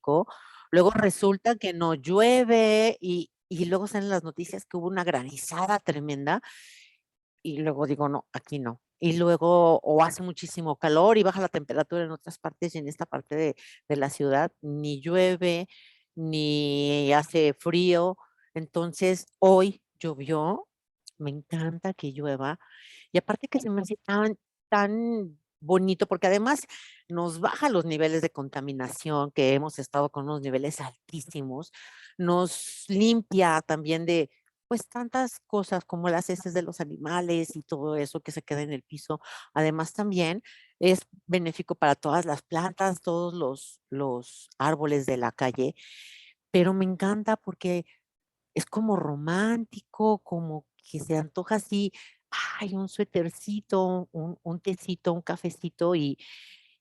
México, luego resulta que no llueve y luego salen las noticias que hubo una granizada tremenda y luego digo: "No, aquí no". Y luego o hace muchísimo calor y baja la temperatura en otras partes y en esta parte de la ciudad ni llueve, ni hace frío. Entonces, hoy llovió, me encanta que llueva, y aparte que se me hace tan bonito, porque además nos baja los niveles de contaminación, que hemos estado con unos niveles altísimos, nos limpia también de, pues, tantas cosas como las heces de los animales y todo eso que se queda en el piso. Además, también es benéfico para todas las plantas, todos los árboles de la calle, pero me encanta porque es como romántico, como que se antoja así, ay, un suétercito, un tecito, un cafecito, y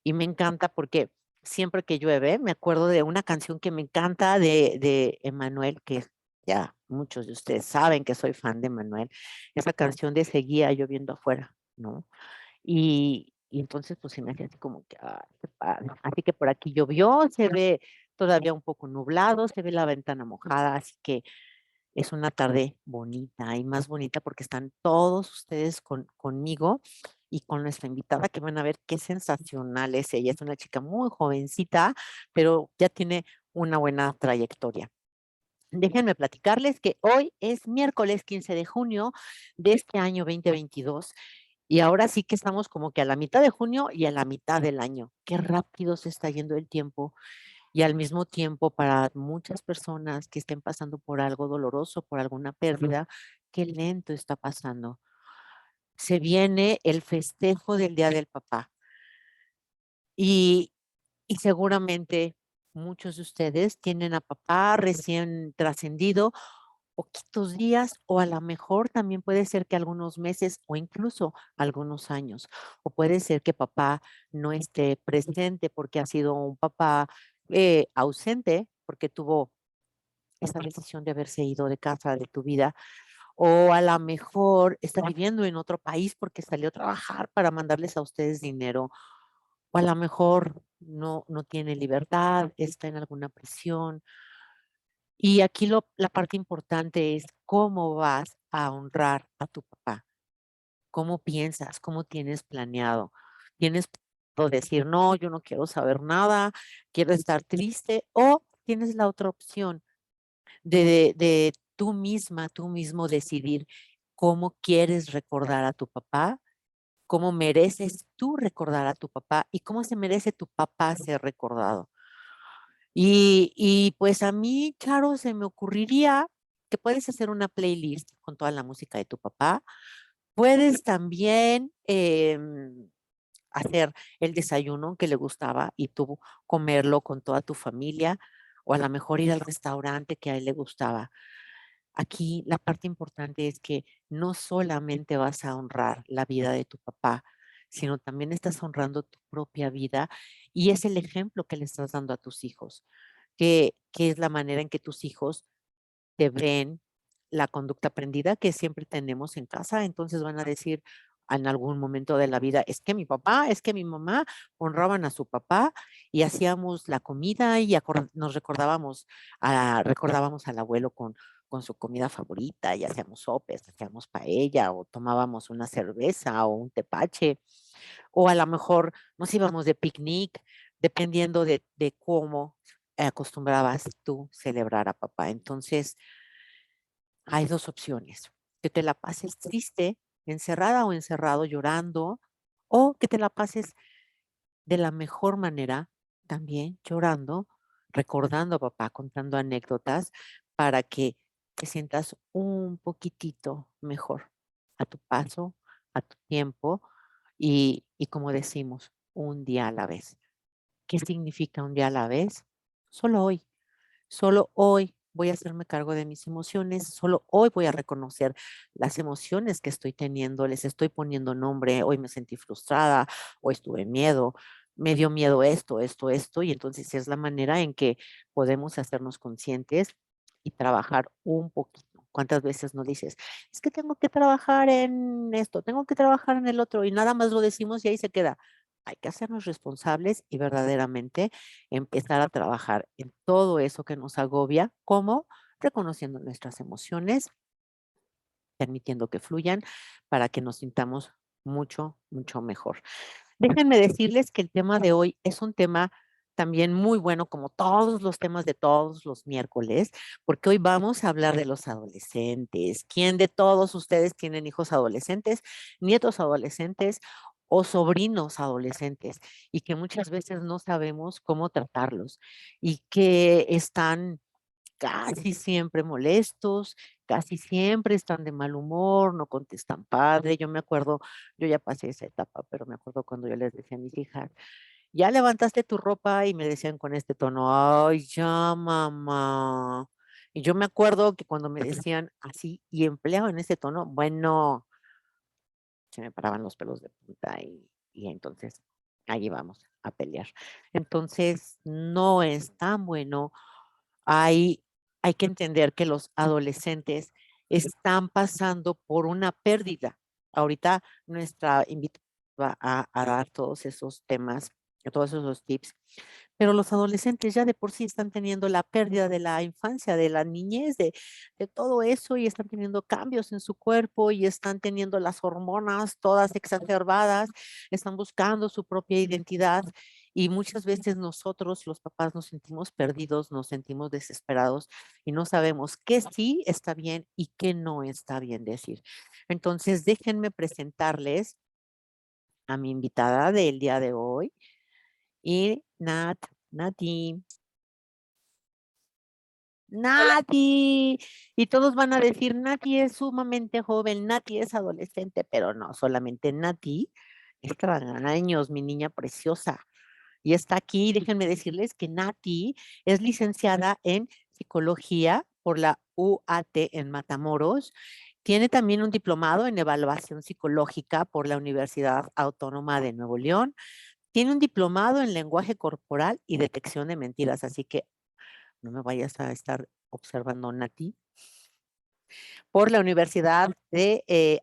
me encanta porque siempre que llueve, me acuerdo de una canción que me encanta de Emmanuel, que ya muchos de ustedes saben que soy fan de Emmanuel, esa canción de Seguía lloviendo afuera, ¿no? Y entonces, pues, se me hace así como que, ay, qué padre. Así que por aquí llovió, se ve todavía un poco nublado, se ve la ventana mojada, así que es una tarde bonita y más bonita porque están todos ustedes conmigo y con nuestra invitada que van a ver qué sensacional es ella. Es una chica muy jovencita, pero ya tiene una buena trayectoria. Déjenme platicarles que hoy es miércoles 15 de junio de este año 2022 y ahora sí que estamos como que a la mitad de junio y a la mitad del año. Qué rápido se está yendo el tiempo y al mismo tiempo, para muchas personas que estén pasando por algo doloroso, por alguna pérdida, qué lento está pasando. Se viene el festejo del Día del Papá y y seguramente muchos de ustedes tienen a papá recién trascendido, poquitos días, o a la mejor también puede ser que algunos meses, o incluso algunos años. O puede ser que papá no esté presente porque ha sido un papá, ausente, porque tuvo esa decisión de haberse ido de casa, de tu vida, o a la mejor está viviendo en otro país porque salió a trabajar para mandarles a ustedes dinero, o a la mejor no tiene libertad, está en alguna prisión. Y aquí la parte importante es cómo vas a honrar a tu papá, cómo piensas, cómo tienes planeado. Tienes o decir, no, yo no quiero saber nada, quiero estar triste, o tienes la otra opción de tú misma, tú mismo decidir cómo quieres recordar a tu papá, cómo mereces tú recordar a tu papá y cómo se merece tu papá ser recordado. Y pues a mí, claro, se me ocurriría que puedes hacer una playlist con toda la música de tu papá. Puedes también, hacer el desayuno que le gustaba y tú comerlo con toda tu familia, o a la mejor ir al restaurante que a él le gustaba. Aquí la parte importante es que no solamente vas a honrar la vida de tu papá, sino también estás honrando tu propia vida y es el ejemplo que le estás dando a tus hijos, que es la manera en que tus hijos te ven, la conducta aprendida que siempre tenemos en casa. Entonces van a decir en algún momento de la vida, es que mi papá, es que mi mamá honraban a su papá y hacíamos la comida y nos recordábamos al abuelo con su comida favorita y hacíamos sopes, hacíamos paella o tomábamos una cerveza o un tepache o a lo mejor nos íbamos de picnic, dependiendo de cómo acostumbrabas tú celebrar a papá. Entonces, hay 2 opciones, que te la pases triste, encerrada o encerrado llorando, o que te la pases de la mejor manera, también llorando, recordando a papá, contando anécdotas para que te sientas un poquitito mejor a tu paso, a tu tiempo y como decimos, un día a la vez. ¿Qué significa un día a la vez? Solo hoy. Solo hoy voy a hacerme cargo de mis emociones, solo hoy voy a reconocer las emociones que estoy teniendo, les estoy poniendo nombre, hoy me sentí frustrada, hoy estuve miedo, me dio miedo esto, y entonces es la manera en que podemos hacernos conscientes y trabajar un poquito. ¿Cuántas veces nos dices, es que tengo que trabajar en esto, tengo que trabajar en el otro, y nada más lo decimos y ahí se queda? hay que hacernos responsables y verdaderamente empezar a trabajar en todo eso que nos agobia, como reconociendo nuestras emociones, permitiendo que fluyan para que nos sintamos mucho, mucho mejor. Déjenme decirles que el tema de hoy es un tema también muy bueno, como todos los temas de todos los miércoles, porque hoy vamos a hablar de los adolescentes. ¿Quién de todos ustedes tienen hijos adolescentes, nietos adolescentes o sobrinos adolescentes? Y que muchas veces no sabemos cómo tratarlos y que están casi siempre molestos, casi siempre están de mal humor, no contestan padre. Yo me acuerdo, yo ya pasé esa etapa, pero me acuerdo cuando yo les decía a mis hijas, ya levantaste tu ropa y me decían con este tono, ay, ya mamá. Y yo me acuerdo que cuando me decían así y empleaban ese tono, bueno, se me paraban los pelos de punta y entonces allí vamos a pelear. Entonces, no es tan bueno. hay, Hay que entender que los adolescentes están pasando por una pérdida. Ahorita nuestra invitada va a dar todos esos temas, todos esos tips, pero los adolescentes ya de por sí están teniendo la pérdida de la infancia, de la niñez, de todo eso y están teniendo cambios en su cuerpo y están teniendo las hormonas todas exacerbadas, están buscando su propia identidad y muchas veces nosotros, los papás, nos sentimos perdidos, nos sentimos desesperados y no sabemos qué sí está bien y qué no está bien decir. Entonces, déjenme presentarles a mi invitada del día de hoy y Nati. Hola, Nati. Y todos van a decir, Nati es sumamente joven, Nati es adolescente, pero no, solamente Nati es años, mi niña preciosa. Y está aquí, déjenme decirles que Nati es licenciada en psicología por la UAT en Matamoros. Tiene también un diplomado en evaluación psicológica por la Universidad Autónoma de Nuevo León. Tiene un diplomado en lenguaje corporal y detección de mentiras, así que no me vayas a estar observando, Nati, por la Universidad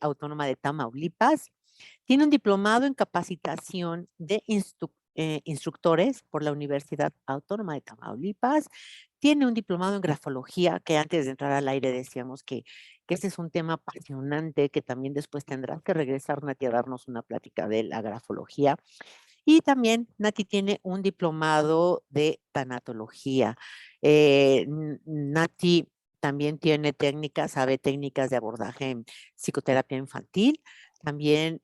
Autónoma de Tamaulipas. Tiene un diplomado en capacitación de instructores por la Universidad Autónoma de Tamaulipas. Tiene un diplomado en grafología, que antes de entrar al aire decíamos que ese es un tema apasionante, que también después tendrás que regresar, Nati, a darnos una plática de la grafología. Y también Nati tiene un diplomado de tanatología. Nati también tiene técnicas, sabe técnicas de abordaje en psicoterapia infantil, también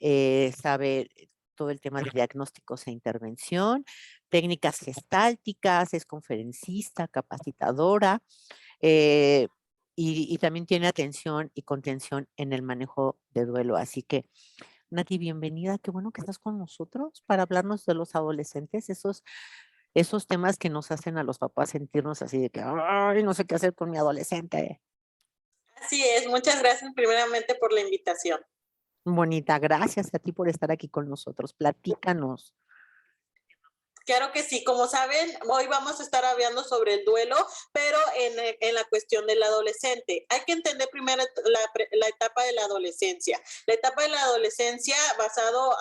sabe todo el tema de diagnósticos e intervención, técnicas gestálticas, es conferencista, capacitadora, eh, y también tiene atención y contención en el manejo de duelo. Así que Nati, bienvenida. Qué bueno que estás con nosotros para hablarnos de los adolescentes, esos temas que nos hacen a los papás sentirnos así de que, ay, no sé qué hacer con mi adolescente. así es. Muchas gracias primeramente por la invitación. Bonita, gracias a ti por estar aquí con nosotros. Platícanos. Claro que sí, como saben, hoy vamos a estar hablando sobre el duelo, pero en la cuestión del adolescente. Hay que entender primero la etapa de la adolescencia. La etapa de la adolescencia basado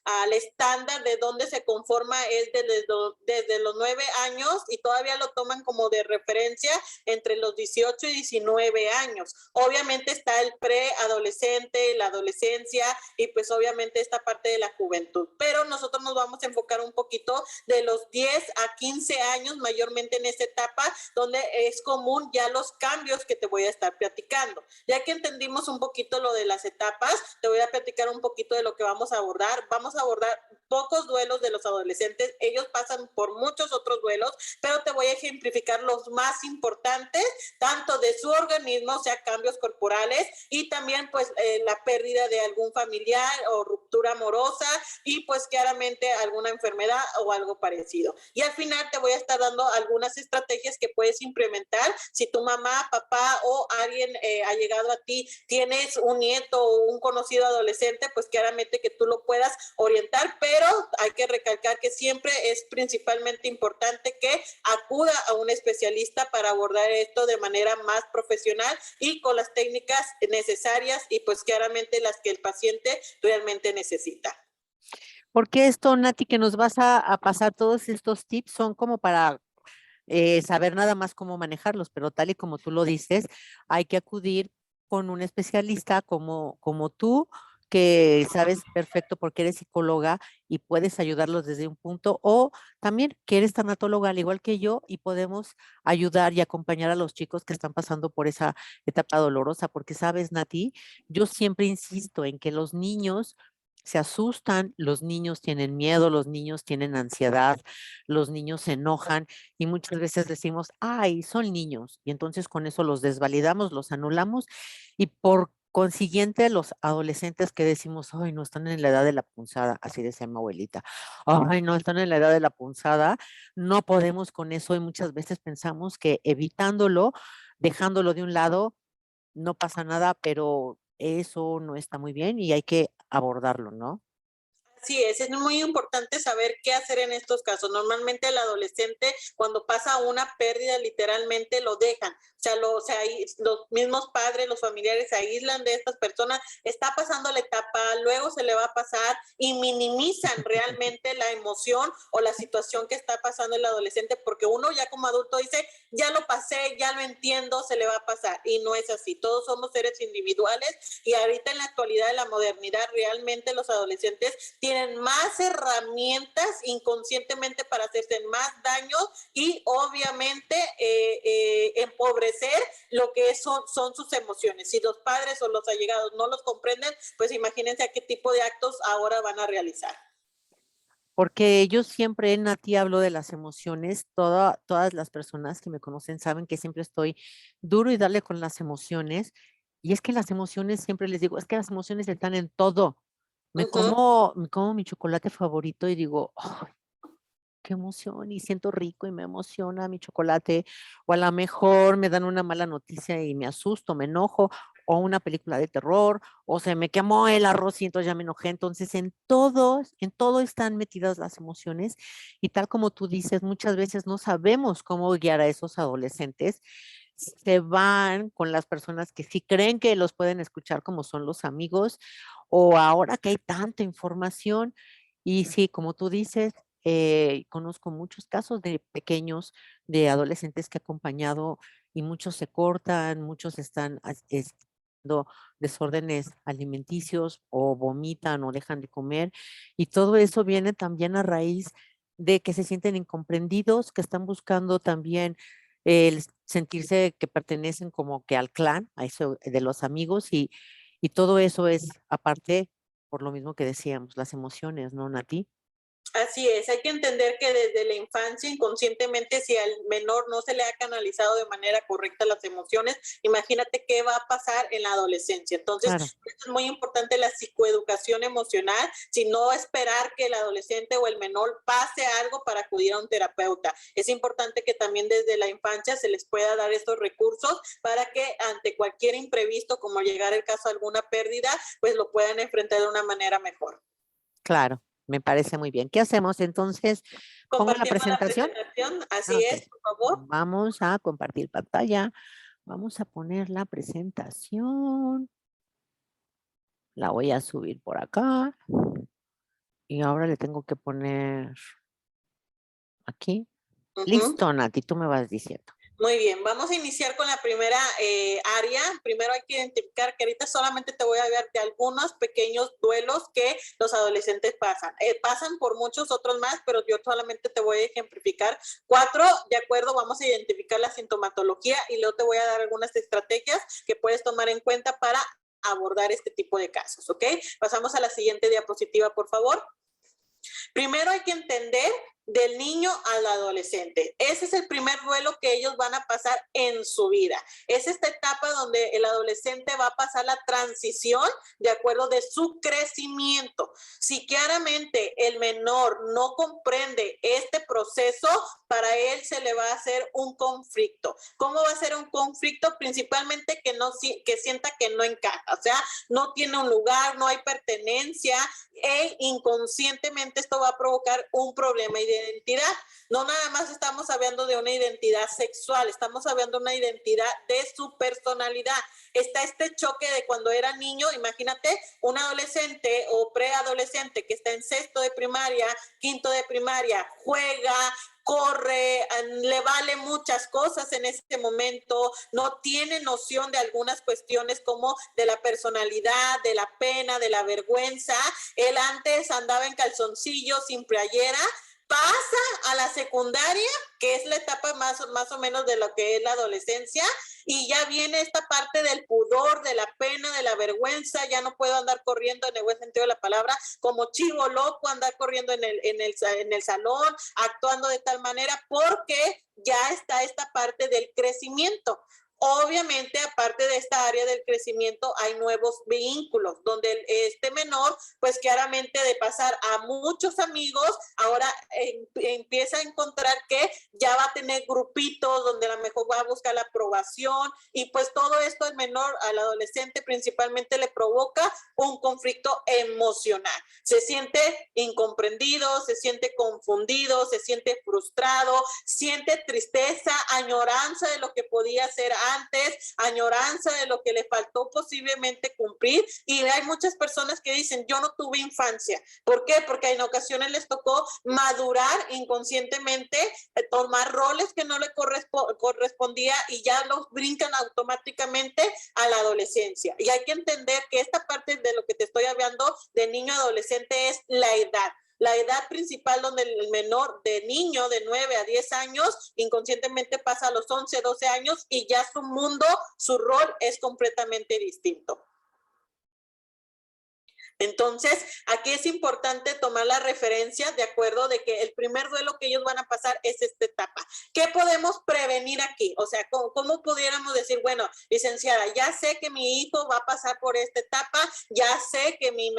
al estándar de donde se conforma es desde los 9 años y todavía lo toman como de referencia entre los 18 y 19 años. Obviamente está el preadolescente, la adolescencia y pues obviamente esta parte de la juventud, pero nosotros nos vamos a enfocar un poquito de los 10 a 15 años, mayormente en esta etapa, donde es común ya los cambios que te voy a estar platicando. Ya que entendimos un poquito lo de las etapas, te voy a platicar un poquito de lo que vamos a abordar. Vamos a abordar pocos duelos de los adolescentes, ellos pasan por muchos otros duelos, pero te voy a ejemplificar los más importantes, tanto de su organismo, o sea, cambios corporales, y también pues la pérdida de algún familiar o ruptura amorosa, y pues claramente alguna enfermedad o algo parecido. Y al final te voy a estar dando algunas estrategias que puedes implementar si tu mamá, papá o alguien ha llegado a ti, tienes un nieto o un conocido adolescente, pues claramente que tú lo puedas orientar, pero hay que recalcar que siempre es principalmente importante que acuda a un especialista para abordar esto de manera más profesional y con las técnicas necesarias y pues claramente las que el paciente realmente necesita. Porque esto, Nati, que nos vas a pasar todos estos tips son como para saber nada más cómo manejarlos, pero tal y como tú lo dices, hay que acudir con un especialista como tú, que sabes perfecto porque eres psicóloga y puedes ayudarlos desde un punto, o también que eres tanatóloga al igual que yo y podemos ayudar y acompañar a los chicos que están pasando por esa etapa dolorosa, porque sabes, Nati, yo siempre insisto en que los niños se asustan, los niños tienen miedo, los niños tienen ansiedad, los niños se enojan y muchas veces decimos, ay, son niños, y entonces con eso los desvalidamos, los anulamos, y por consiguiente los adolescentes que decimos, ay, no están en la edad de la punzada, así decía mi abuelita, ay, no están en la edad de la punzada, no podemos con eso y muchas veces pensamos que evitándolo, dejándolo de un lado, no pasa nada, pero eso no está muy bien y hay que abordarlo, ¿no? Así es muy importante saber qué hacer en estos casos. Normalmente el adolescente cuando pasa una pérdida literalmente lo dejan, los mismos padres, los familiares se aíslan de estas personas, está pasando la etapa, luego se le va a pasar y minimizan realmente la emoción o la situación que está pasando el adolescente porque uno ya como adulto dice, ya lo pasé, ya lo entiendo, se le va a pasar y no es así. Todos somos seres individuales y ahorita en la actualidad de la modernidad realmente los adolescentes tienen más herramientas inconscientemente para hacerse más daño y obviamente empobrecer lo que son sus emociones. Si los padres o los allegados no los comprenden, pues imagínense a qué tipo de actos ahora van a realizar. Porque yo siempre, Nati, hablo de las emociones. Todas las personas que me conocen saben que siempre estoy duro y darle con las emociones. Y es que las emociones, siempre les digo, es que las emociones están en todo. Me como mi chocolate favorito y digo, "Ay, qué emoción", y siento rico y me emociona mi chocolate, o a lo mejor me dan una mala noticia y me asusto, me enojo, o una película de terror, o se me quemó el arroz y entonces ya me enojé. Entonces, en todo están metidas las emociones y tal como tú dices, muchas veces no sabemos cómo guiar a esos adolescentes. Se van con las personas que sí creen que los pueden escuchar como son los amigos, o ahora que hay tanta información y sí, como tú dices, conozco muchos casos de pequeños, de adolescentes que he acompañado y muchos se cortan, muchos están haciendo desórdenes alimenticios o vomitan o dejan de comer y todo eso viene también a raíz de que se sienten incomprendidos, que están buscando también el sentirse que pertenecen como que al clan, a eso de los amigos y todo eso es aparte, por lo mismo que decíamos, las emociones, ¿no, Nati? Así es, hay que entender que desde la infancia inconscientemente si al menor no se le ha canalizado de manera correcta las emociones, imagínate qué va a pasar en la adolescencia. Entonces, Claro. es muy importante la psicoeducación emocional, si no esperar que el adolescente o el menor pase algo para acudir a un terapeuta. Es importante que también desde la infancia se les pueda dar estos recursos para que ante cualquier imprevisto, como llegar el caso de alguna pérdida, pues lo puedan enfrentar de una manera mejor. Claro, me parece muy bien. ¿Qué hacemos entonces? ¿Pongo la Compartiendo la presentación? presentación, así Ok. es, por favor. Vamos a compartir pantalla. Vamos a poner la presentación. La voy a subir por acá. Y ahora le tengo que poner aquí. Ujú. Listo, Nati, tú me vas diciendo. Muy bien, vamos a iniciar con la primera área. Primero hay que identificar que ahorita solamente te voy a hablar de algunos pequeños duelos que los adolescentes pasan. Pasan por muchos otros más, pero yo solamente te voy a ejemplificar 4. De acuerdo, vamos a identificar la sintomatología y luego te voy a dar algunas estrategias que puedes tomar en cuenta para abordar este tipo de casos, ¿ok? Pasamos a la siguiente diapositiva, por favor. Primero hay que entender del niño al adolescente. Ese es el primer duelo que ellos van a pasar en su vida. Es esta etapa donde el adolescente va a pasar la transición de acuerdo de su crecimiento. Si claramente el menor no comprende este proceso, para él se le va a hacer un conflicto. ¿Cómo va a ser un conflicto? Principalmente que sienta que no encaja, o sea, no tiene un lugar, no hay pertenencia e inconscientemente esto va a provocar un problema de identidad. No nada más estamos hablando de una identidad sexual, estamos hablando de una identidad de su personalidad. Está este choque de cuando era niño, imagínate un adolescente o preadolescente que está en sexto de primaria, quinto de primaria, juega, corre, le vale muchas cosas en este momento, no tiene noción de algunas cuestiones como de la personalidad, de la pena, de la vergüenza. Él antes andaba en calzoncillos, sin playera, pasa a la secundaria, que es la etapa más o menos de lo que es la adolescencia, y ya viene esta parte del pudor, de la pena, de la vergüenza. Ya no puedo andar corriendo, en el buen sentido de la palabra, como chivo loco, andar corriendo en el salón, actuando de tal manera, porque ya está esta parte del crecimiento. Obviamente, aparte de esta área del crecimiento, hay nuevos vínculos, donde este menor, pues claramente de pasar a muchos amigos, ahora empieza a encontrar que ya va a tener grupitos donde a lo mejor va a buscar la aprobación, y pues todo esto al menor, al adolescente principalmente, le provoca un conflicto emocional. Se siente incomprendido, se siente confundido, se siente frustrado, siente tristeza, añoranza de lo que podía ser antes, añoranza de lo que le faltó posiblemente cumplir. Y hay muchas personas que dicen, yo no tuve infancia. ¿Por qué? Porque en ocasiones les tocó madurar inconscientemente, tomar roles que no le correspondía, y ya los brincan automáticamente a la adolescencia. Y hay que entender que esta parte de lo que te estoy hablando de niño adolescente es la edad. La edad principal donde el menor de niño de 9 a 10 años inconscientemente pasa a los 11, 12 años, y ya su mundo, su rol es completamente distinto. Entonces, aquí es importante tomar la referencia de acuerdo de que el primer duelo que ellos van a pasar es esta etapa. ¿Qué podemos prevenir aquí? O sea, ¿cómo pudiéramos decir, bueno, licenciada, ya sé que mi hijo va a pasar por esta etapa, ya sé que mi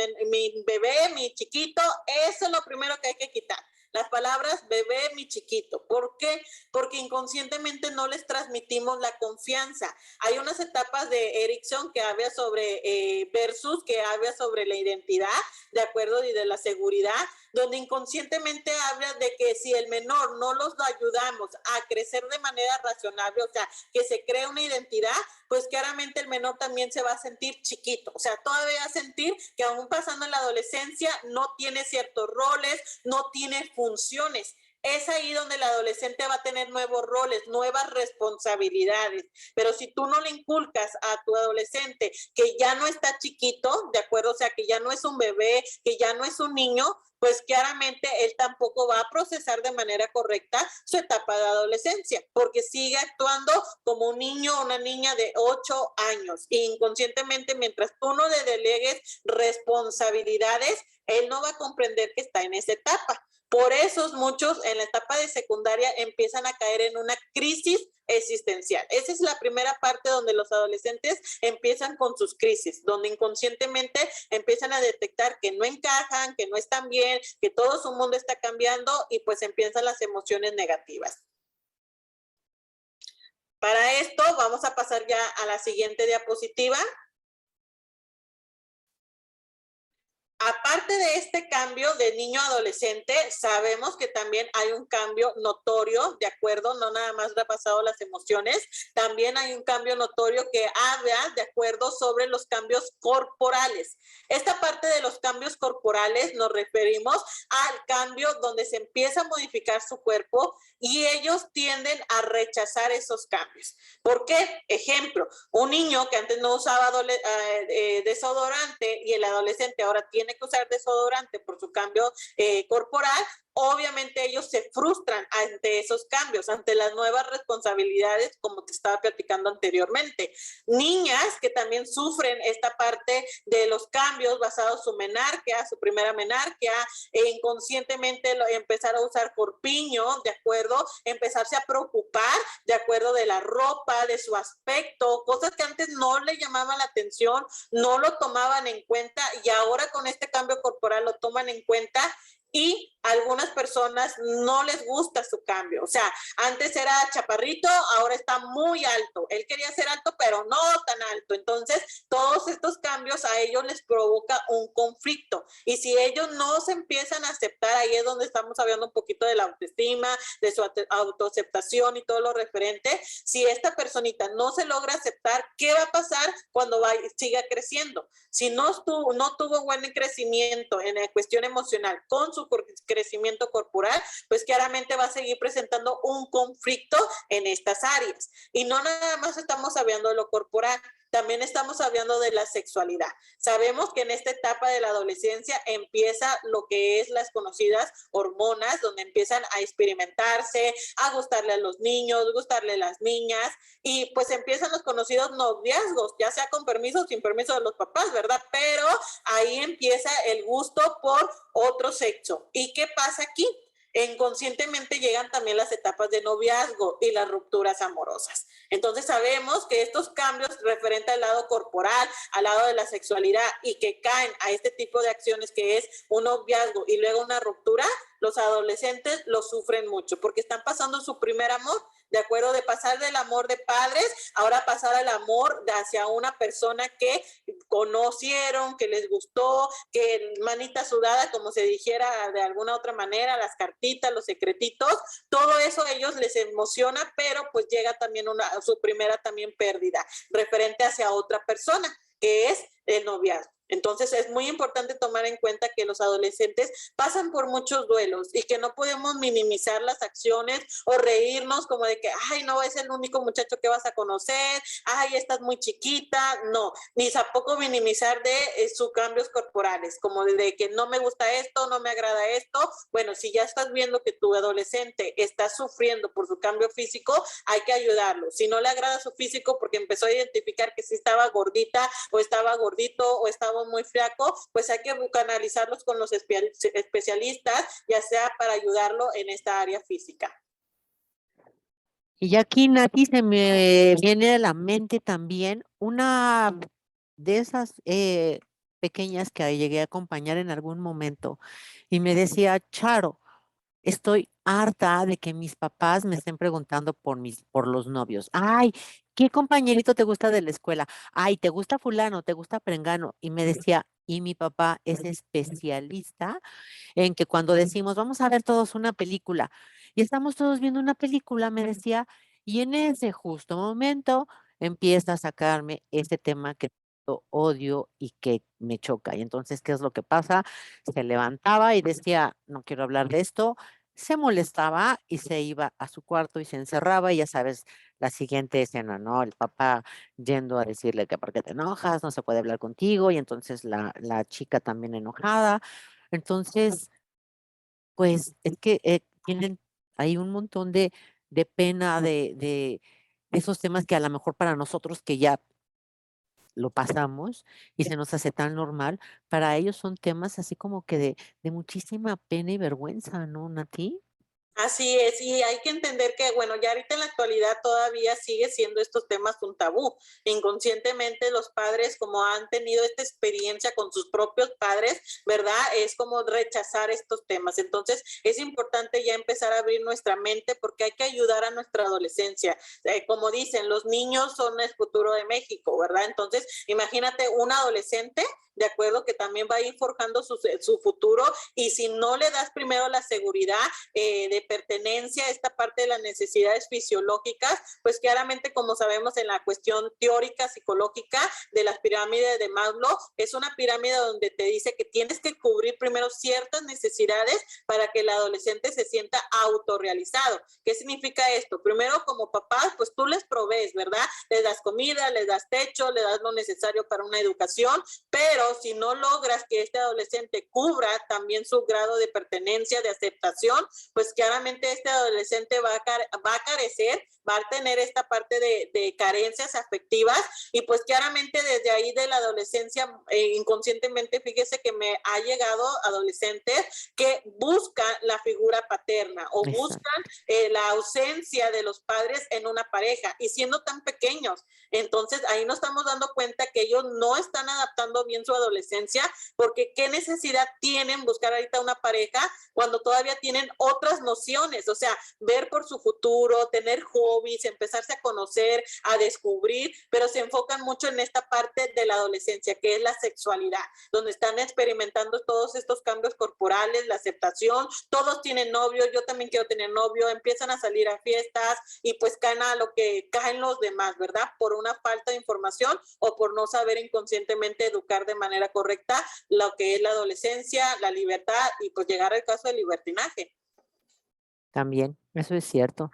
bebé, mi chiquito, eso es lo primero que hay que quitar. Las palabras bebé, mi chiquito. ¿Por qué? Porque inconscientemente no les transmitimos la confianza. Hay unas etapas de Erikson que habla sobre versus, que habla sobre la identidad, de acuerdo, y de la seguridad, donde inconscientemente habla de que si el menor no los ayudamos a crecer de manera razonable, o sea, que se cree una identidad, pues claramente el menor también se va a sentir chiquito. O sea, todavía va a sentir que aún pasando en la adolescencia no tiene ciertos roles, no tiene funciones. Es ahí donde el adolescente va a tener nuevos roles, nuevas responsabilidades. Pero si tú no le inculcas a tu adolescente que ya no está chiquito, ¿de acuerdo? O sea, que ya no es un bebé, que ya no es un niño, pues claramente él tampoco va a procesar de manera correcta su etapa de adolescencia, porque sigue actuando como un niño o una niña de 8 años. E inconscientemente, mientras tú no le delegues responsabilidades, él no va a comprender que está en esa etapa. Por eso muchos en la etapa de secundaria empiezan a caer en una crisis existencial. Esa es la primera parte donde los adolescentes empiezan con sus crisis, donde inconscientemente empiezan a detectar que no encajan, que no están bien, que todo su mundo está cambiando, y pues empiezan las emociones negativas. Para esto vamos a pasar ya a la siguiente diapositiva. Aparte de este cambio de niño a adolescente, sabemos que también hay un cambio notorio, ¿de acuerdo? No nada más repasado las emociones, también hay un cambio notorio que habla, ¿de acuerdo?, sobre los cambios corporales. Esta parte de los cambios corporales nos referimos al cambio donde se empieza a modificar su cuerpo y ellos tienden a rechazar esos cambios. ¿Por qué? Ejemplo, un niño que antes no usaba desodorante y el adolescente ahora tiene que usar desodorante por su cambio corporal, obviamente ellos se frustran ante esos cambios, ante las nuevas responsabilidades, como te estaba platicando anteriormente. Niñas que también sufren esta parte de los cambios basados en su menarquia, su primera menarquia, inconscientemente empezar a usar corpiño, ¿de acuerdo? Empezarse a preocupar, ¿de acuerdo?, de la ropa, de su aspecto, cosas que antes no le llamaban la atención, no lo tomaban en cuenta, y ahora con este cambio corporal lo toman en cuenta. y a algunas personas no les gusta su cambio. O sea, antes era chaparrito, ahora está muy alto. Él quería ser alto, pero no tan alto. Entonces, todos estos cambios a ellos les provoca un conflicto. Y si ellos no se empiezan a aceptar, ahí es donde estamos hablando un poquito de la autoestima, de su autoaceptación y todo lo referente. Si esta personita no se logra aceptar, ¿qué va a pasar cuando siga creciendo? Si no tuvo buen crecimiento en la cuestión emocional con su crecimiento corporal, pues claramente va a seguir presentando un conflicto en estas áreas. Y no nada más estamos hablando de lo corporal, también estamos hablando de la sexualidad. Sabemos que en esta etapa de la adolescencia empieza lo que es las conocidas hormonas, donde empiezan a experimentarse, a gustarle a los niños, gustarle a las niñas, y pues empiezan los conocidos noviazgos, ya sea con permiso o sin permiso de los papás, ¿verdad? Pero ahí empieza el gusto por otro sexo. ¿Y qué pasa aquí? Inconscientemente llegan también las etapas de noviazgo y las rupturas amorosas. Entonces sabemos que estos cambios referentes al lado corporal, al lado de la sexualidad y que caen a este tipo de acciones que es un noviazgo y luego una ruptura, los adolescentes lo sufren mucho porque están pasando su primer amor, de acuerdo, de pasar del amor de padres, ahora pasar al amor hacia una persona que conocieron, que les gustó, que manita sudada, como se dijera de alguna otra manera, las cartitas, los secretitos, todo eso a ellos les emociona, pero pues llega también su primera también pérdida referente hacia otra persona, que es el noviazgo. Entonces es muy importante tomar en cuenta que los adolescentes pasan por muchos duelos y que no podemos minimizar las acciones o reírnos como de que, ay, no, es el único muchacho que vas a conocer, ay, estás muy chiquita, no, ni tampoco minimizar de sus cambios corporales, como de que no me gusta esto, no me agrada esto. Bueno, si ya estás viendo que tu adolescente está sufriendo por su cambio físico, hay que ayudarlo. Si no le agrada su físico porque empezó a identificar que sí estaba gordita o estaba gordito o estaba muy flaco, pues hay que canalizarlos con los especialistas, ya sea para ayudarlo en esta área física. Y ya aquí, Nati, se me viene a la mente también una de esas pequeñas que llegué a acompañar en algún momento y me decía, Charo, estoy harta de que mis papás me estén preguntando por los novios. Ay, ¿qué compañerito te gusta de la escuela? Ay, ¿te gusta fulano? ¿Te gusta prengano? Y me decía, y mi papá es especialista en que cuando decimos, vamos a ver todos una película, y estamos todos viendo una película, me decía, y en ese justo momento empieza a sacarme ese tema que odio y que me choca. Y entonces, ¿qué es lo que pasa? Se levantaba y decía, no quiero hablar de esto, se molestaba y se iba a su cuarto y se encerraba y ya sabes, la siguiente escena, ¿no? El papá yendo a decirle que por qué te enojas, no se puede hablar contigo y entonces la chica también enojada. Entonces, pues es que tienen hay un montón de pena de esos temas que a lo mejor para nosotros que ya lo pasamos y se nos hace tan normal, para ellos son temas así como que de muchísima pena y vergüenza, ¿no, Nati? Así es, y hay que entender que, bueno, ya ahorita en la actualidad todavía sigue siendo estos temas un tabú. Inconscientemente los padres, como han tenido esta experiencia con sus propios padres, ¿verdad? Es como rechazar estos temas. Entonces, es importante ya empezar a abrir nuestra mente porque hay que ayudar a nuestra adolescencia. Como dicen, los niños son el futuro de México, ¿verdad? Entonces, imagínate un adolescente, de acuerdo, que también va a ir forjando su futuro y si no le das primero la seguridad de pertenencia, esta parte de las necesidades fisiológicas, pues claramente como sabemos en la cuestión teórica, psicológica de las pirámides de Maslow, es una pirámide donde te dice que tienes que cubrir primero ciertas necesidades para que el adolescente se sienta autorrealizado. ¿Qué significa esto? Primero como papás, pues tú les provees, ¿verdad? Les das comida, les das techo, les das lo necesario para una educación, pero si no logras que este adolescente cubra también su grado de pertenencia, de aceptación, pues claramente este adolescente va a carecer, va a tener esta parte de carencias afectivas y pues claramente desde ahí de la adolescencia inconscientemente, fíjese que me ha llegado adolescentes que buscan la figura paterna o Exacto. buscan la ausencia de los padres en una pareja y siendo tan pequeños. Entonces ahí nos estamos dando cuenta que ellos no están adaptando bien su adolescencia, porque qué necesidad tienen buscar ahorita una pareja cuando todavía tienen otras nociones, o sea, ver por su futuro, tener hobbies, empezarse a conocer, a descubrir, pero se enfocan mucho en esta parte de la adolescencia, que es la sexualidad, donde están experimentando todos estos cambios corporales, la aceptación, todos tienen novio, yo también quiero tener novio, empiezan a salir a fiestas y pues caen a lo que caen los demás, ¿verdad? Por una falta de información o por no saber inconscientemente educar de manera correcta lo que es la adolescencia, la libertad y pues llegar al caso del libertinaje. También, eso es cierto.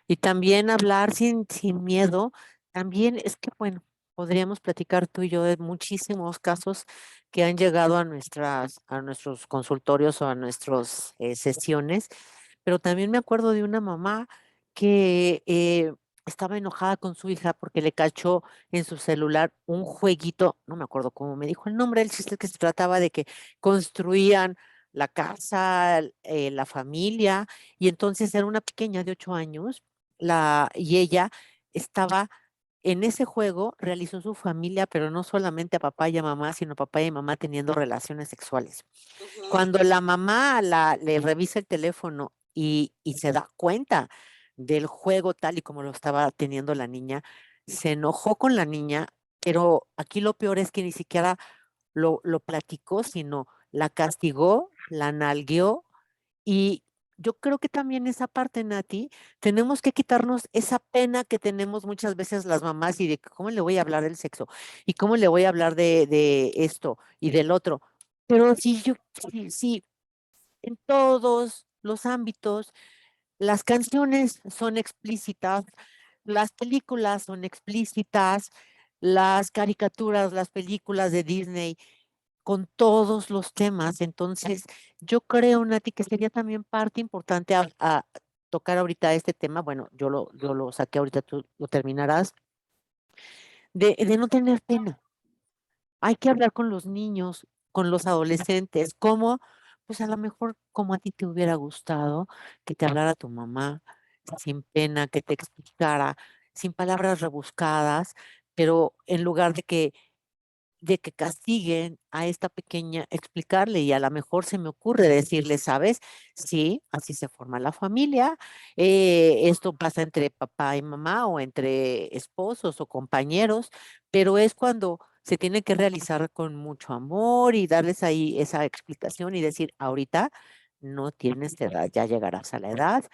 Y también hablar sin miedo, también es que, bueno, podríamos platicar tú y yo de muchísimos casos que han llegado a nuestros consultorios o a nuestras sesiones, pero también me acuerdo de una mamá que estaba enojada con su hija porque le cachó en su celular un jueguito, no me acuerdo cómo me dijo el nombre, el chiste es que se trataba de que construían la casa, la familia, y entonces era una pequeña de 8 años y ella estaba en ese juego, realizó su familia, pero no solamente a papá y a mamá, sino papá y mamá teniendo relaciones sexuales. Ujú. Cuando la mamá le revisa el teléfono y se da cuenta del juego tal y como lo estaba teniendo la niña, se enojó con la niña, pero aquí lo peor es que ni siquiera lo platicó, sino la castigó, la nalgueó, y yo creo que también esa parte, Nati, tenemos que quitarnos esa pena que tenemos muchas veces las mamás y de cómo le voy a hablar del sexo y cómo le voy a hablar de esto y del otro. Pero sí, en todos los ámbitos, las canciones son explícitas, las películas son explícitas, las caricaturas, las películas de Disney con todos los temas. Entonces, yo creo, Nati, que sería también parte importante a tocar ahorita este tema. Bueno, yo lo saqué ahorita, tú lo terminarás, de no tener pena. Hay que hablar con los niños, con los adolescentes, como, pues a lo mejor como a ti te hubiera gustado que te hablara tu mamá, sin pena, que te explicara, sin palabras rebuscadas, pero en lugar de que castiguen a esta pequeña, explicarle, y a lo mejor se me ocurre decirle, ¿sabes? Sí, así se forma la familia, esto pasa entre papá y mamá o entre esposos o compañeros, pero es cuando se tiene que realizar con mucho amor y darles ahí esa explicación y decir, ahorita no tienes edad, ya llegarás a la edad,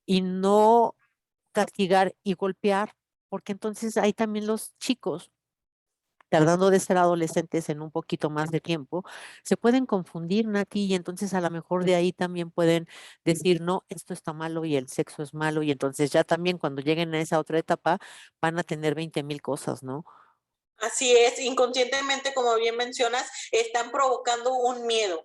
y no castigar y golpear, porque entonces ahí también los chicos tardando de ser adolescentes en un poquito más de tiempo, se pueden confundir, Nati, y entonces a lo mejor de ahí también pueden decir, no, esto está malo y el sexo es malo, y entonces ya también cuando lleguen a esa otra etapa van a tener 20,000 cosas, ¿no? Así es, inconscientemente, como bien mencionas, están provocando un miedo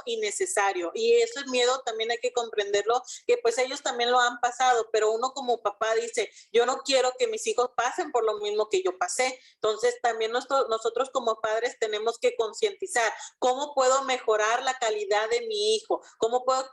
innecesario. Y ese miedo también hay que comprenderlo, que pues ellos también lo han pasado, pero uno como papá dice, yo no quiero que mis hijos pasen por lo mismo que yo pasé. Entonces, también nosotros como padres tenemos que concientizar cómo puedo mejorar la calidad de mi hijo, cómo puedo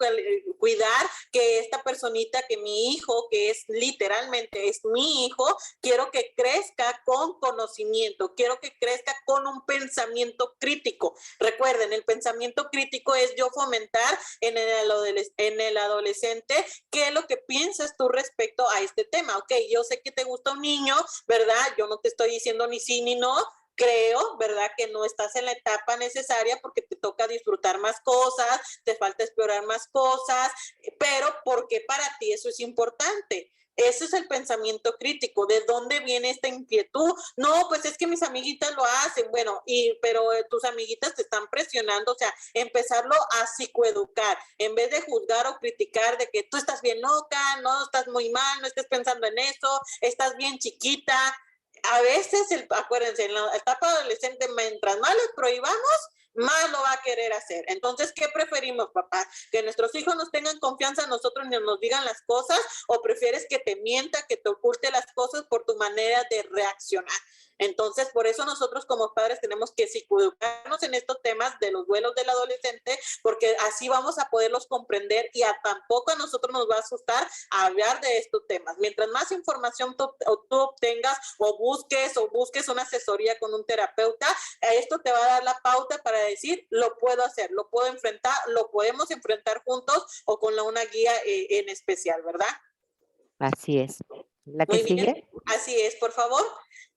cuidar que esta personita, que mi hijo, que es literalmente es mi hijo, quiero que crezca con conocimiento, quiero que crezca con un pensamiento crítico. Recuerden, el pensamiento crítico es yo fomentar en el adolescente qué es lo que piensas tú respecto a este tema. Ok, yo sé que te gusta un niño, ¿verdad? Yo no te estoy diciendo ni sí ni no, creo, ¿verdad? Que no estás en la etapa necesaria porque te toca disfrutar más cosas, te falta explorar más cosas, pero ¿por qué para ti eso es importante? Ese es el pensamiento crítico. ¿De dónde viene esta inquietud? No, pues es que mis amiguitas lo hacen. Bueno, pero tus amiguitas te están presionando. O sea, empezarlo a psicoeducar. En vez de juzgar o criticar de que tú estás bien loca, no, estás muy mal, no estés pensando en eso, estás bien chiquita. A veces, acuérdense, en la etapa adolescente, mientras más les prohibamos, más lo va a querer hacer. Entonces, ¿qué preferimos, papá? ¿Que nuestros hijos nos tengan confianza en nosotros y nos digan las cosas? ¿O prefieres que te mienta, que te oculte las cosas por tu manera de reaccionar? Entonces, por eso nosotros como padres tenemos que psicoeducarnos en estos temas de los duelos del adolescente, porque así vamos a poderlos comprender y tampoco a nosotros nos va a asustar hablar de estos temas. Mientras más información tú obtengas o busques una asesoría con un terapeuta, esto te va a dar la pauta para decir, lo puedo hacer, lo puedo enfrentar, lo podemos enfrentar juntos o con una guía en especial, ¿verdad? Así es. ¿La que Muy bien, sigue? así es, por favor.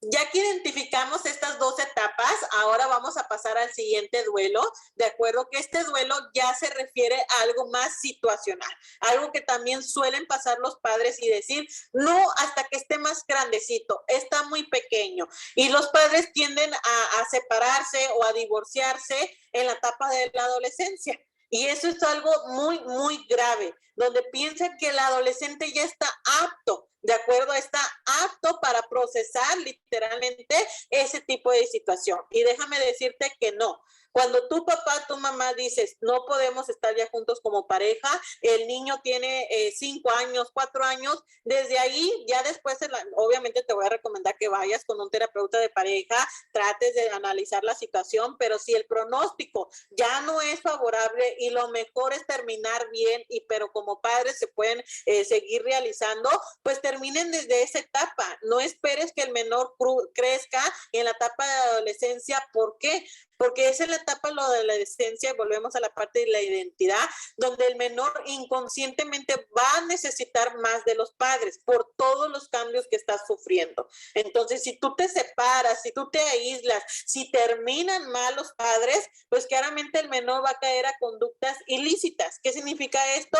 Ya que identificamos estas dos etapas, ahora vamos a pasar al siguiente duelo, de acuerdo que este duelo ya se refiere a algo más situacional, algo que también suelen pasar los padres y decir, no, hasta que esté más grandecito, está muy pequeño. Y los padres tienden a separarse o a divorciarse en la etapa de la adolescencia. Y eso es algo muy, muy grave, donde piensan que el adolescente ya está apto, ¿de acuerdo? Está apto para procesar literalmente ese tipo de situación. Y déjame decirte que no. Cuando tu papá, tu mamá dices, no podemos estar ya juntos como pareja, el niño tiene 5 años, 4 años, desde ahí ya después, obviamente te voy a recomendar que vayas con un terapeuta de pareja, trates de analizar la situación, pero si el pronóstico ya no es favorable y lo mejor es terminar bien, pero como padres se pueden seguir realizando, pues terminen desde esa etapa. No esperes que el menor crezca en la etapa de adolescencia. ¿Por qué? Porque es en la etapa de la adolescencia, y volvemos a la parte de la identidad, donde el menor inconscientemente va a necesitar más de los padres por todos los cambios que está sufriendo. Entonces, si tú te separas, si tú te aíslas, si terminan mal los padres, pues claramente el menor va a caer a conductas ilícitas. ¿Qué significa esto?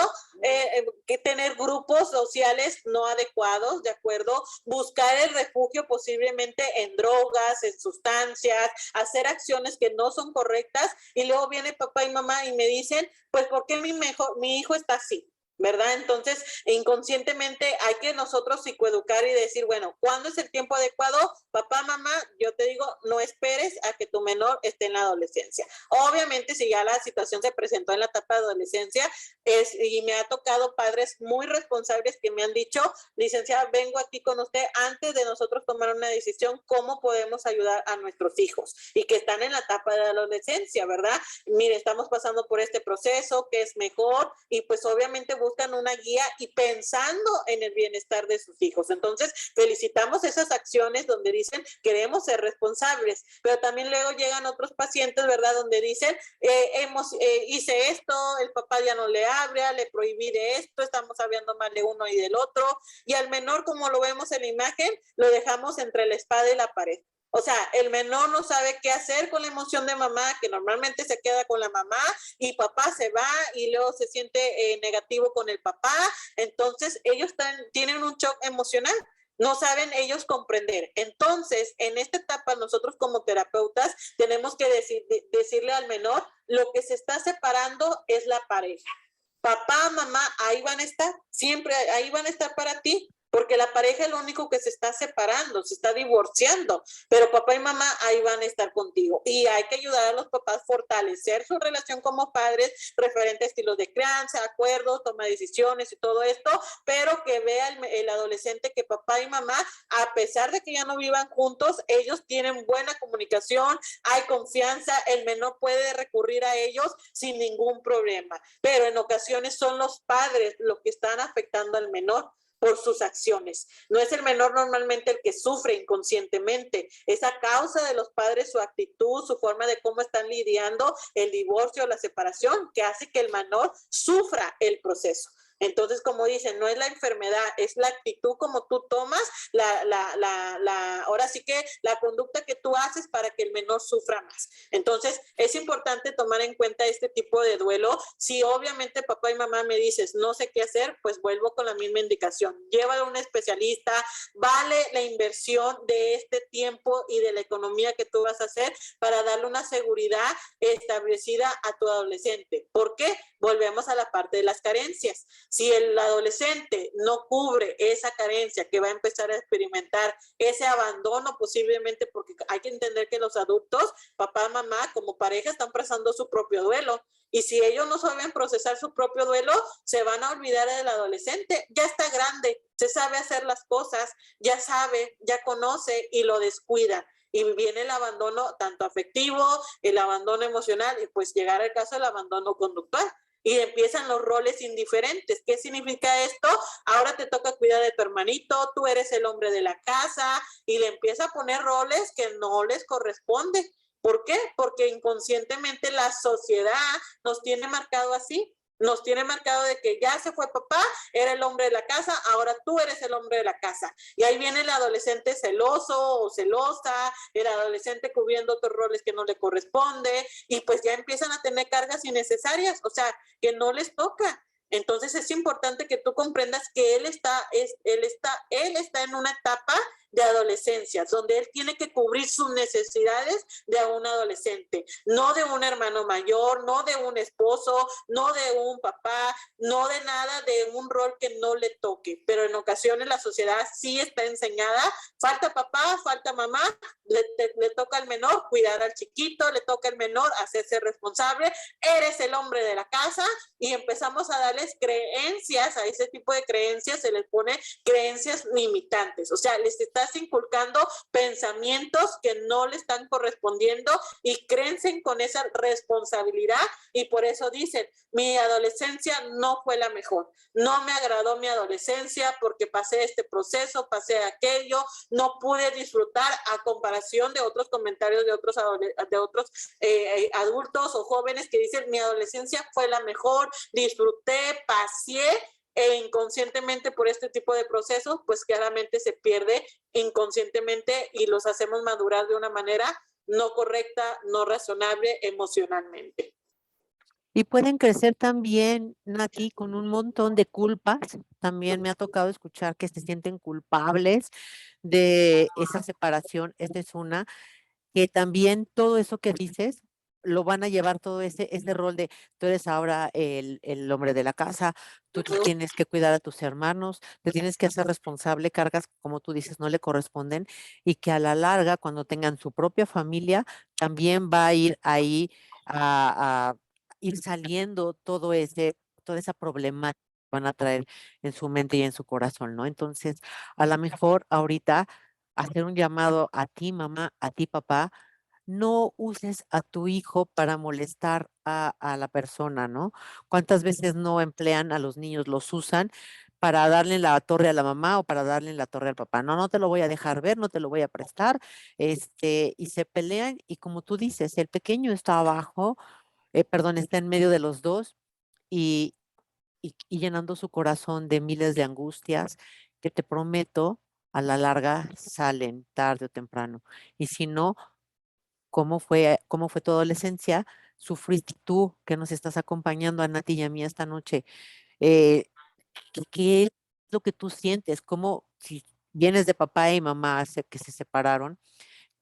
Que tener grupos sociales no adecuados, ¿de acuerdo? Buscar el refugio posiblemente en drogas, en sustancias, hacer acciones que no son correctas, y luego viene papá y mamá y me dicen, pues, ¿por qué mi hijo está así? ¿Verdad? Entonces, inconscientemente hay que nosotros psicoeducar y decir, bueno, ¿cuándo es el tiempo adecuado? Papá, mamá, yo te digo, no esperes a que tu menor esté en la adolescencia. Obviamente, si ya la situación se presentó en la etapa de adolescencia, y me ha tocado padres muy responsables que me han dicho, licenciada, vengo aquí con usted antes de nosotros tomar una decisión, ¿cómo podemos ayudar a nuestros hijos? Y que están en la etapa de la adolescencia, ¿verdad? Mire, estamos pasando por este proceso, ¿qué es mejor? Y pues obviamente buscan una guía y pensando en el bienestar de sus hijos. Entonces, felicitamos esas acciones donde dicen, queremos ser responsables, pero también luego llegan otros pacientes, ¿verdad? Donde dicen, hice esto, el papá ya no le habla, le prohibí de esto, estamos hablando mal de uno y del otro, y al menor, como lo vemos en la imagen, lo dejamos entre la espada y la pared. O sea, el menor no sabe qué hacer con la emoción de mamá, que normalmente se queda con la mamá, y papá se va y luego se siente negativo con el papá. Entonces, ellos tienen un shock emocional. No saben ellos comprender. Entonces, en esta etapa, nosotros como terapeutas tenemos que decirle al menor, lo que se está separando es la pareja. Papá, mamá, ahí van a estar, siempre ahí van a estar para ti, porque la pareja es lo único que se está separando, se está divorciando, pero papá y mamá ahí van a estar contigo. Y hay que ayudar a los papás a fortalecer su relación como padres, referente a estilos de crianza, acuerdos, toma de decisiones y todo esto, pero que vea el adolescente que papá y mamá, a pesar de que ya no vivan juntos, ellos tienen buena comunicación, hay confianza, el menor puede recurrir a ellos sin ningún problema, pero en ocasiones son los padres los que están afectando al menor por sus acciones. No es el menor normalmente el que sufre inconscientemente, es a causa de los padres, su actitud, su forma de cómo están lidiando el divorcio o la separación, que hace que el menor sufra el proceso. Entonces, como dicen, no es la enfermedad, es la actitud como tú tomas, ahora sí que la conducta que tú haces para que el menor sufra más. Entonces, es importante tomar en cuenta este tipo de duelo. Si obviamente papá y mamá me dices, no sé qué hacer, pues vuelvo con la misma indicación. Llévalo a un especialista, vale la inversión de este tiempo y de la economía que tú vas a hacer para darle una seguridad establecida a tu adolescente. ¿Por qué? Volvemos a la parte de las carencias. Si el adolescente no cubre esa carencia que va a empezar a experimentar, ese abandono posiblemente, porque hay que entender que los adultos, papá, mamá, como pareja, están pasando su propio duelo. Y si ellos no saben procesar su propio duelo, se van a olvidar del adolescente. Ya está grande, se sabe hacer las cosas, ya sabe, ya conoce y lo descuida. Y viene el abandono tanto afectivo, el abandono emocional y pues llegar al caso del abandono conductual. Y empiezan los roles indiferentes. ¿Qué significa esto? Ahora te toca cuidar de tu hermanito, tú eres el hombre de la casa y le empieza a poner roles que no les corresponde. ¿Por qué? Porque inconscientemente la sociedad nos tiene marcado así. Nos tiene marcado de que ya se fue papá, era el hombre de la casa, ahora tú eres el hombre de la casa. Y ahí viene el adolescente celoso o celosa, el adolescente cubriendo otros roles que no le corresponde, y pues ya empiezan a tener cargas innecesarias, o sea, que no les toca. Entonces es importante que tú comprendas que él está en una etapa de adolescencia, donde él tiene que cubrir sus necesidades de un adolescente, no de un hermano mayor, no de un esposo, no de un papá, no de nada, de un rol que no le toque. Pero en ocasiones la sociedad sí está enseñada, falta papá, falta mamá, le toca al menor cuidar al chiquito, le toca al menor hacerse responsable, eres el hombre de la casa, y empezamos a darles creencias, a ese tipo de creencias se les pone creencias limitantes, o sea, les estás inculcando pensamientos que no le están correspondiendo y créense con esa responsabilidad, y por eso dicen, mi adolescencia no fue la mejor, no me agradó mi adolescencia porque pasé este proceso, pasé aquello, no pude disfrutar, a comparación de otros comentarios de otros adultos o jóvenes que dicen, mi adolescencia fue la mejor, disfruté, paseé, e inconscientemente por este tipo de procesos, pues claramente se pierde inconscientemente y los hacemos madurar de una manera no correcta, no razonable emocionalmente. Y pueden crecer también, Nati, con un montón de culpas. También me ha tocado escuchar que se sienten culpables de esa separación. Esta es una, que también todo eso que dices lo van a llevar todo ese rol de tú eres ahora el hombre de la casa, tú tienes que cuidar a tus hermanos, te tienes que hacer responsable, cargas, como tú dices, no le corresponden, y que a la larga, cuando tengan su propia familia, también va a ir ahí a ir saliendo toda esa problemática que van a traer en su mente y en su corazón, ¿no? Entonces, a lo mejor ahorita hacer un llamado a ti, mamá, a ti, papá, no uses a tu hijo para molestar a la persona, ¿no? ¿Cuántas veces no emplean a los niños, los usan para darle la torre a la mamá o para darle la torre al papá? No, no te lo voy a dejar ver, no te lo voy a prestar, y se pelean y como tú dices, el pequeño está abajo, perdón, está en medio de los dos y, y llenando su corazón de miles de angustias que te prometo, a la larga salen tarde o temprano. Y si no, cómo fue tu adolescencia, sufriste tú que nos estás acompañando a Nati y a mí esta noche. Eh, ¿Qué es lo que tú sientes? ¿Cómo, si vienes de papá y mamá que se separaron,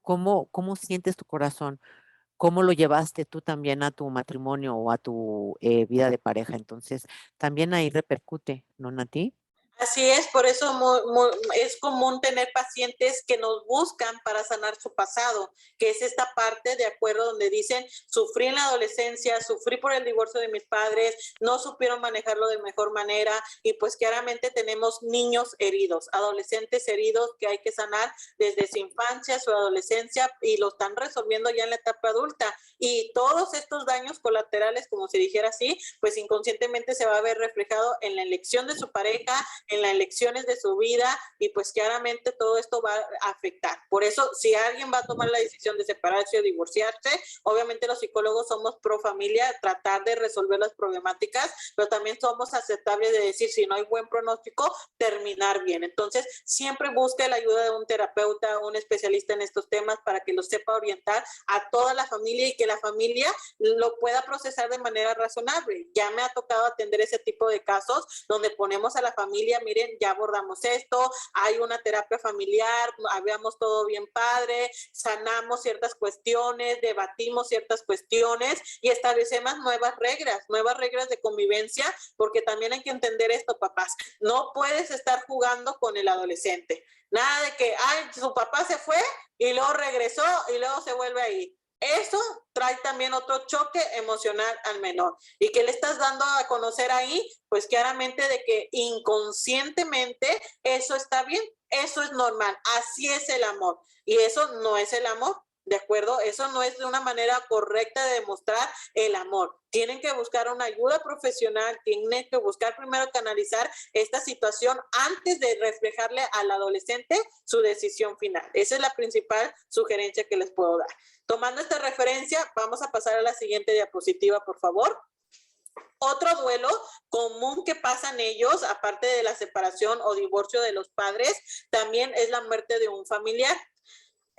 cómo sientes tu corazón? ¿Cómo lo llevaste tú también a tu matrimonio o a tu vida de pareja? Entonces, también ahí repercute, ¿no, Nati? Así es, por eso es común tener pacientes que nos buscan para sanar su pasado, que es esta parte de acuerdo donde dicen, sufrí en la adolescencia, sufrí por el divorcio de mis padres, no supieron manejarlo de mejor manera, y pues claramente tenemos niños heridos, adolescentes heridos que hay que sanar desde su infancia, su adolescencia, y lo están resolviendo ya en la etapa adulta. Y todos estos daños colaterales, como se dijera así, pues inconscientemente se va a ver reflejado en la elección de su pareja, en las elecciones de su vida, y pues claramente todo esto va a afectar. Por eso, si alguien va a tomar la decisión de separarse o divorciarse, obviamente los psicólogos somos pro familia, tratar de resolver las problemáticas, pero también somos aceptables de decir, si no hay buen pronóstico, terminar bien. Entonces, siempre busque la ayuda de un terapeuta, un especialista en estos temas para que lo sepa orientar a toda la familia y que la familia lo pueda procesar de manera razonable. Ya me ha tocado atender ese tipo de casos donde ponemos a la familia familia, miren, ya abordamos esto, hay una terapia familiar, habíamos todo bien padre, sanamos ciertas cuestiones, debatimos ciertas cuestiones y establecemos nuevas reglas de convivencia, porque también hay que entender esto, papás, no puedes estar jugando con el adolescente. Nada de que, ay, su papá se fue y luego regresó y luego se vuelve a ir. Eso trae también otro choque emocional al menor. ¿Y qué le estás dando a conocer ahí? Pues claramente de que inconscientemente eso está bien, eso es normal, así es el amor. Y eso no es el amor. ¿De acuerdo? Eso no es de una manera correcta de demostrar el amor. Tienen que buscar una ayuda profesional, tienen que buscar primero canalizar esta situación antes de reflejarle al adolescente su decisión final. Esa es la principal sugerencia que les puedo dar. Tomando esta referencia, vamos a pasar a la siguiente diapositiva, por favor. Otro duelo común que pasan ellos, aparte de la separación o divorcio de los padres, también es la muerte de un familiar.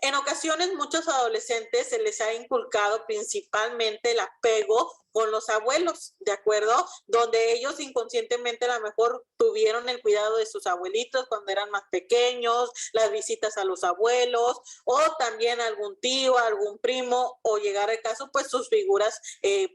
En ocasiones, muchos adolescentes se les ha inculcado principalmente el apego con los abuelos, ¿de acuerdo? Donde ellos inconscientemente a lo mejor tuvieron el cuidado de sus abuelitos cuando eran más pequeños, las visitas a los abuelos, o también algún tío, algún primo, o llegar al caso, pues sus figuras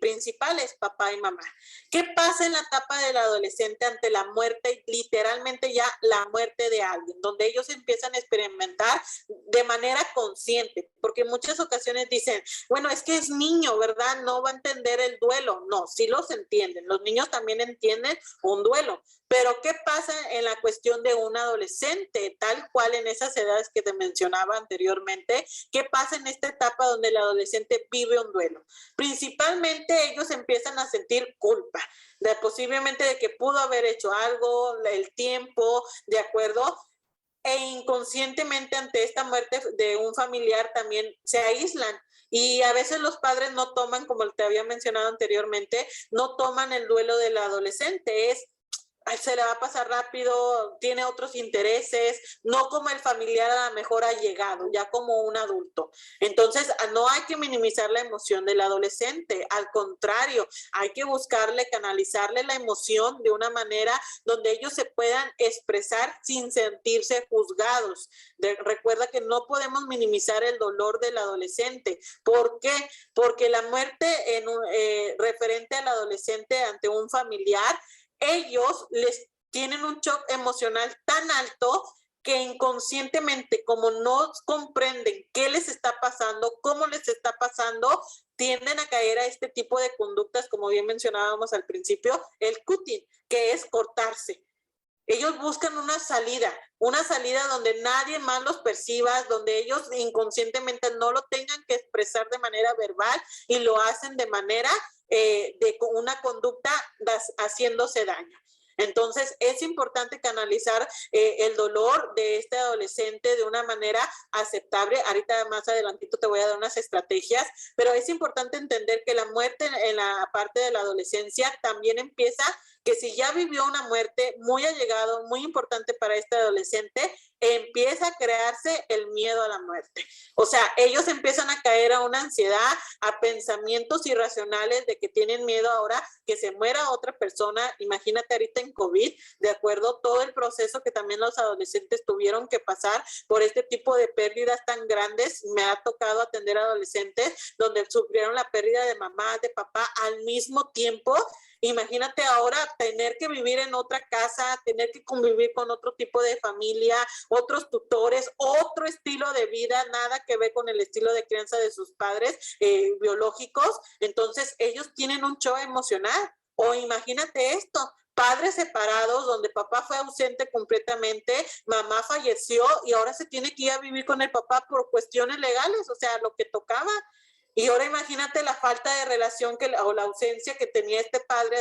principales, papá y mamá. ¿Qué pasa en la etapa del adolescente ante la muerte, literalmente ya la muerte de alguien, donde ellos empiezan a experimentar de manera consciente? Porque en muchas ocasiones dicen, bueno, es que es niño, ¿verdad? No va a entender el duelo. No, sí los entienden. Los niños también entienden un duelo. Pero ¿qué pasa en la cuestión de un adolescente, tal cual en esas edades que te mencionaba anteriormente? ¿Qué pasa en esta etapa donde el adolescente vive un duelo? Principalmente ellos empiezan a sentir culpa, de posiblemente de que pudo haber hecho algo, el tiempo, ¿de acuerdo? E inconscientemente ante esta muerte de un familiar también se aíslan. Y a veces los padres no toman, como te había mencionado anteriormente, no toman el duelo del adolescente, es se le va a pasar rápido, tiene otros intereses, no como el familiar a lo mejor ha llegado, ya como un adulto. Entonces, no hay que minimizar la emoción del adolescente, al contrario, hay que buscarle, canalizarle la emoción de una manera donde ellos se puedan expresar sin sentirse juzgados. Recuerda que no podemos minimizar el dolor del adolescente. ¿Por qué? Porque la muerte referente al adolescente ante un familiar, ellos les tienen un shock emocional tan alto que inconscientemente, como no comprenden qué les está pasando, cómo les está pasando, tienden a caer a este tipo de conductas, como bien mencionábamos al principio, el cutting, que es cortarse. Ellos buscan una salida donde nadie más los perciba, donde ellos inconscientemente no lo tengan que expresar de manera verbal y lo hacen de manera de una conducta haciéndose daño. Entonces es importante canalizar el dolor de este adolescente de una manera aceptable. Ahorita más adelantito te voy a dar unas estrategias, pero es importante entender que la muerte en la parte de la adolescencia también empieza, que si ya vivió una muerte muy allegado, muy importante para este adolescente, empieza a crearse el miedo a la muerte. O sea, ellos empiezan a caer a una ansiedad, a pensamientos irracionales de que tienen miedo ahora que se muera otra persona. Imagínate ahorita en COVID, de acuerdo, todo el proceso que también los adolescentes tuvieron que pasar por este tipo de pérdidas tan grandes. Me ha tocado atender a adolescentes donde sufrieron la pérdida de mamá, de papá al mismo tiempo. Imagínate ahora tener que vivir en otra casa, tener que convivir con otro tipo de familia, otros tutores, otro estilo de vida, nada que ver con el estilo de crianza de sus padres biológicos. Entonces ellos tienen un shock emocional. O imagínate esto, padres separados donde papá fue ausente completamente, mamá falleció y ahora se tiene que ir a vivir con el papá por cuestiones legales, o sea, lo que tocaba. Y ahora imagínate la falta de relación o la ausencia que tenía este padre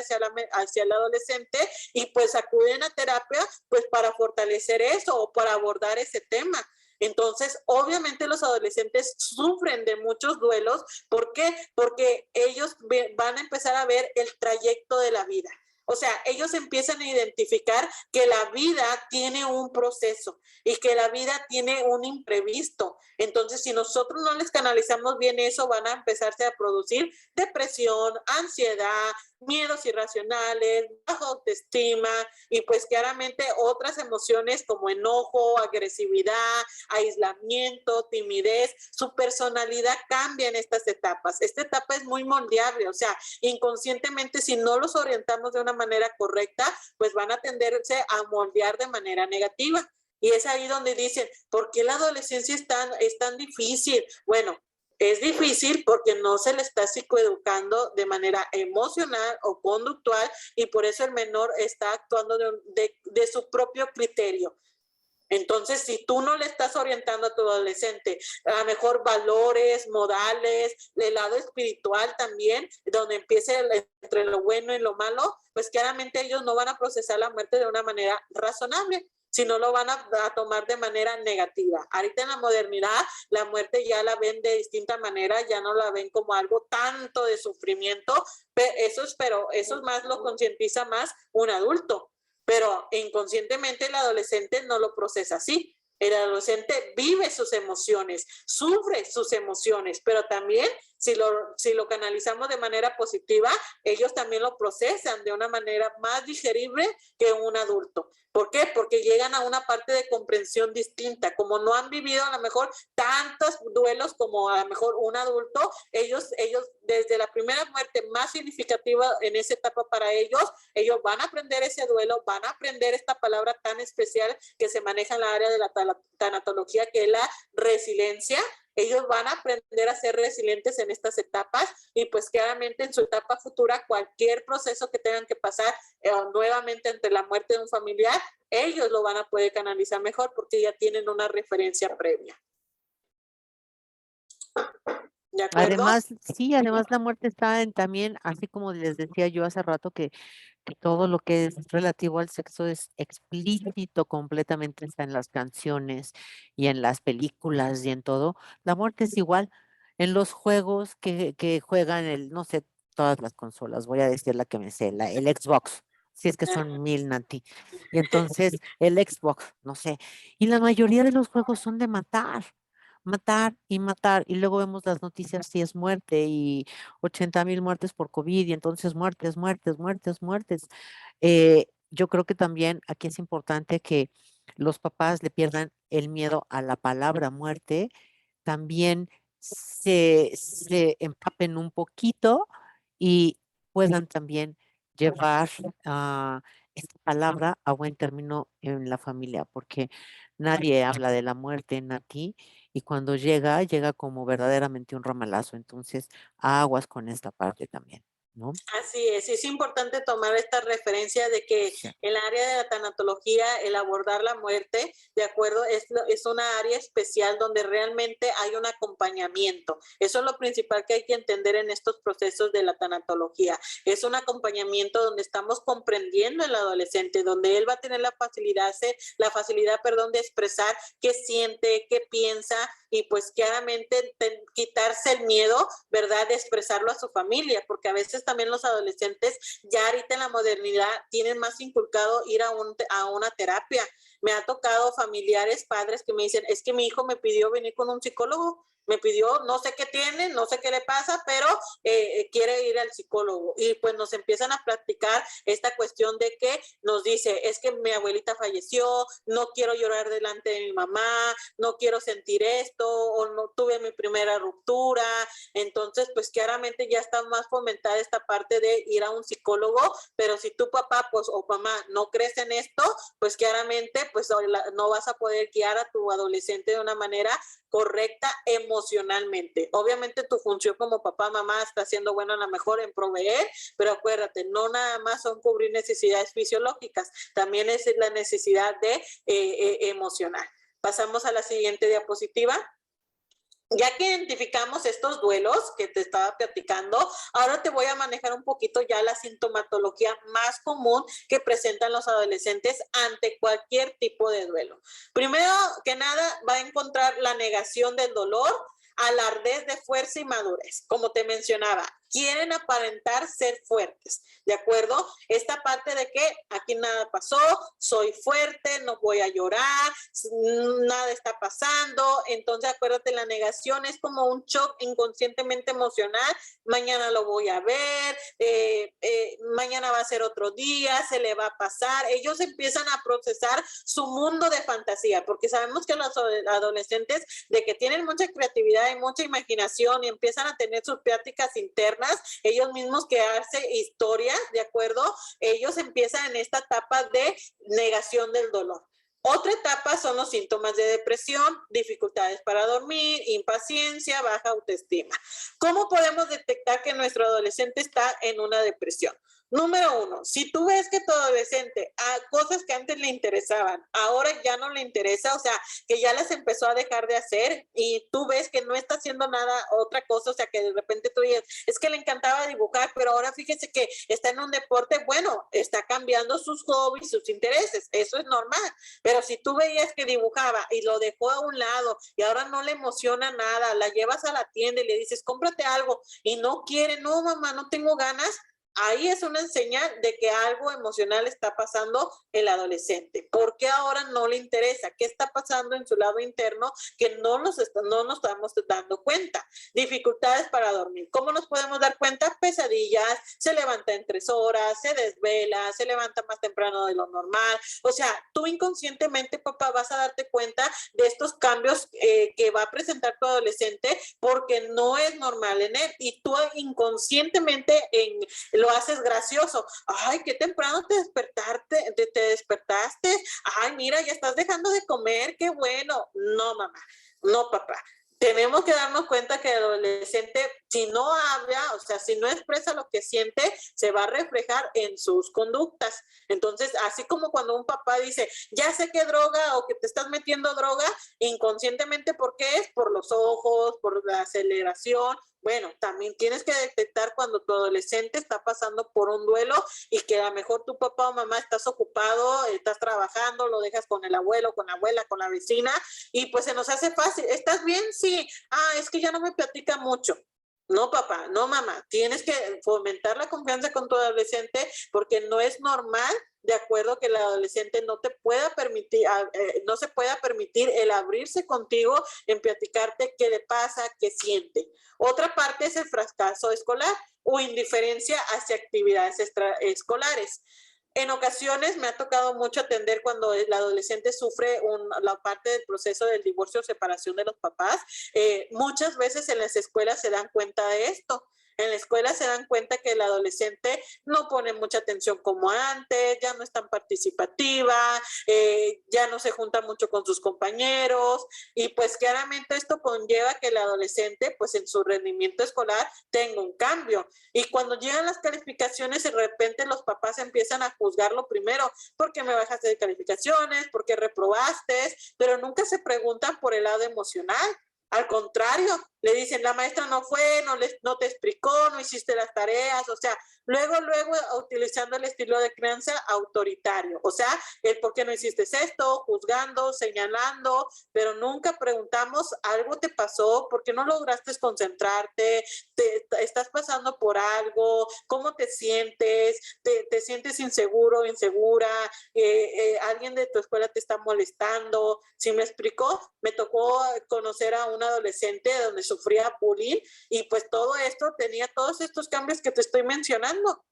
hacia el adolescente, y pues acuden a terapia pues para fortalecer eso o para abordar ese tema. Entonces, obviamente los adolescentes sufren de muchos duelos. ¿Por qué? Porque ellos van a empezar a ver el trayecto de la vida. O sea, ellos empiezan a identificar que la vida tiene un proceso y que la vida tiene un imprevisto. Entonces, si nosotros no les canalizamos bien eso, van a empezarse a producir depresión, ansiedad, miedos irracionales, baja autoestima y pues claramente otras emociones como enojo, agresividad, aislamiento, timidez. Su personalidad cambia en estas etapas. Esta etapa es muy moldeable, o sea, inconscientemente si no los orientamos de una manera correcta, pues van a tenderse a moldear de manera negativa. Y es ahí donde dicen, ¿por qué la adolescencia es tan difícil? Bueno, es difícil porque no se le está psicoeducando de manera emocional o conductual y por eso el menor está actuando de su propio criterio. Entonces, si tú no le estás orientando a tu adolescente, a lo mejor valores, modales, el lado espiritual también, donde empiece entre lo bueno y lo malo, pues claramente ellos no van a procesar la muerte de una manera razonable, sino lo van a tomar de manera negativa. Ahorita en la modernidad, la muerte ya la ven de distinta manera, ya no la ven como algo tanto de sufrimiento, pero eso más lo concientiza más un adulto. Pero inconscientemente el adolescente no lo procesa así. El adolescente vive sus emociones, sufre sus emociones, pero también si lo canalizamos de manera positiva, ellos también lo procesan de una manera más digerible que un adulto. ¿Por qué? Porque llegan a una parte de comprensión distinta. Como no han vivido a lo mejor tantos duelos como a lo mejor un adulto, ellos desde la primera muerte más significativa en esa etapa para ellos van a aprender ese duelo, van a aprender esta palabra tan especial que se maneja en la área de la tanatología, que es la resiliencia. Ellos van a aprender a ser resilientes en estas etapas y pues claramente en su etapa futura cualquier proceso que tengan que pasar nuevamente ante la muerte de un familiar, ellos lo van a poder canalizar mejor porque ya tienen una referencia previa. ¿De acuerdo? Además, sí, además la muerte está en también, así como les decía yo hace rato, que todo lo que es relativo al sexo es explícito completamente, está en las canciones y en las películas y en todo. La muerte es igual en los juegos que juegan no sé, todas las consolas, voy a decir la que me sé, el Xbox, si es que son 1000, Nati. Y entonces el Xbox, no sé, y la mayoría de los juegos son de matar y matar, y luego vemos las noticias si es muerte y 80,000 muertes por COVID, y entonces muertes, muertes, muertes, muertes. Yo creo que también aquí es importante que los papás le pierdan el miedo a la palabra muerte, también se empapen un poquito y puedan también llevar esta palabra a buen término en la familia, porque nadie habla de la muerte en aquí y cuando llega como verdaderamente un ramalazo. Entonces, aguas con esta parte también, ¿no? Así es importante tomar esta referencia de que Sí. el área de la tanatología, el abordar la muerte, de acuerdo, es una área especial donde realmente hay un acompañamiento. Eso es lo principal que hay que entender en estos procesos de la tanatología. Es un acompañamiento donde estamos comprendiendo al adolescente, donde él va a tener la facilidad, de expresar qué siente, qué piensa y pues claramente quitarse el miedo, ¿verdad?, de expresarlo a su familia, porque a veces también los adolescentes ya ahorita en la modernidad tienen más inculcado ir a una terapia. Me ha tocado familiares, padres que me dicen, es que mi hijo me pidió venir con un psicólogo, me pidió, no sé qué tiene, no sé qué le pasa, pero quiere ir al psicólogo. Y pues nos empiezan a platicar esta cuestión de que nos dice, es que mi abuelita falleció, no quiero llorar delante de mi mamá, no quiero sentir esto, o no tuve mi primera ruptura. Entonces, pues claramente ya está más fomentada esta parte de ir a un psicólogo, pero si tu papá pues, o mamá no crees en esto, pues claramente pues no vas a poder guiar a tu adolescente de una manera correcta emocionalmente. Obviamente tu función como papá, mamá está siendo buena a lo mejor en proveer, pero acuérdate, no nada más son cubrir necesidades fisiológicas, también es la necesidad de emocional. Pasamos a la siguiente diapositiva. Ya que identificamos estos duelos que te estaba platicando, ahora te voy a manejar un poquito ya la sintomatología más común que presentan los adolescentes ante cualquier tipo de duelo. Primero que nada, va a encontrar la negación del dolor, alardez de fuerza y madurez, como te mencionaba. quieren aparentar ser fuertes, ¿de acuerdo? Esta parte de que aquí nada pasó, soy fuerte, no voy a llorar, nada está pasando. Entonces acuérdate, la negación es como un shock inconscientemente emocional. Mañana lo voy a ver, mañana va a ser otro día, se le va a pasar. Ellos empiezan a procesar su mundo de fantasía, porque sabemos que los adolescentes, de que tienen mucha creatividad y mucha imaginación y empiezan a tener sus pláticas internas, ellos mismos crearse historias, ¿de acuerdo? Ellos empiezan en esta etapa de negación del dolor. Otra etapa son los síntomas de depresión, dificultades para dormir, impaciencia, baja autoestima. ¿Cómo podemos detectar que nuestro adolescente está en una depresión? Número 1, si tú ves que tu adolescente a cosas que antes le interesaban, ahora ya no le interesa, o sea, que ya las empezó a dejar de hacer y tú ves que no está haciendo nada, otra cosa, o sea, que de repente tú dices, es que le encantaba dibujar, pero ahora fíjese que está en un deporte, bueno, está cambiando sus hobbies, sus intereses, eso es normal. Pero si tú veías que dibujaba y lo dejó a un lado y ahora no le emociona nada, la llevas a la tienda y le dices, cómprate algo y no quiere, no mamá, no tengo ganas, ahí es una señal de que algo emocional está pasando el adolescente. ¿Por qué ahora no le interesa? ¿Qué está pasando en su lado interno que no nos estamos dando cuenta? Dificultades para dormir. ¿Cómo nos podemos dar cuenta? Pesadillas, se levanta en 3 horas, se desvela, se levanta más temprano de lo normal. O sea, tú inconscientemente, papá, vas a darte cuenta de estos cambios que va a presentar tu adolescente porque no es normal en él y tú inconscientemente lo haces gracioso. Ay, qué temprano te despertaste. Ay, mira, ya estás dejando de comer, qué bueno. No, mamá, no, papá. Tenemos que darnos cuenta que el adolescente, si no habla, o sea, si no expresa lo que siente, se va a reflejar en sus conductas. Entonces, así como cuando un papá dice, ya sé qué droga o que te estás metiendo droga, inconscientemente, ¿por qué es? Por los ojos, por la aceleración. Bueno, también tienes que detectar cuando tu adolescente está pasando por un duelo y que a lo mejor tu papá o mamá estás ocupado, estás trabajando, lo dejas con el abuelo, con la abuela, con la vecina y pues se nos hace fácil. ¿Estás bien? Sí. Ah, es que ya no me platica mucho. No, papá, no, mamá. Tienes que fomentar la confianza con tu adolescente porque no es normal, de acuerdo, que el adolescente no te pueda permitir, no se pueda permitir el abrirse contigo en platicarte qué le pasa, qué siente. Otra parte es el fracaso escolar o indiferencia hacia actividades extraescolares. En ocasiones me ha tocado mucho atender cuando el adolescente sufre la parte del proceso del divorcio o separación de los papás. Muchas veces en las escuelas se dan cuenta de esto. En la escuela se dan cuenta que el adolescente no pone mucha atención como antes, ya no es tan participativa, ya no se junta mucho con sus compañeros y pues claramente esto conlleva que el adolescente pues en su rendimiento escolar tenga un cambio. Y cuando llegan las calificaciones, de repente los papás empiezan a juzgarlo primero, ¿por qué me bajaste de calificaciones? ¿Por qué reprobaste? Pero nunca se preguntan por el lado emocional. Al contrario, le dicen, la maestra no fue, no te explicó, no hiciste las tareas, o sea, luego utilizando el estilo de crianza autoritario, o sea, el por qué no hiciste esto, juzgando, señalando, pero nunca preguntamos, ¿algo te pasó? ¿Por qué no lograste concentrarte? ¿Estás pasando por algo? ¿Cómo te sientes? ¿Te sientes inseguro, insegura? ¿Alguien de tu escuela te está molestando? ¿Sí me explicó? Me tocó conocer a un adolescente donde sufría bullying y pues todo esto tenía todos estos cambios que te estoy mencionando.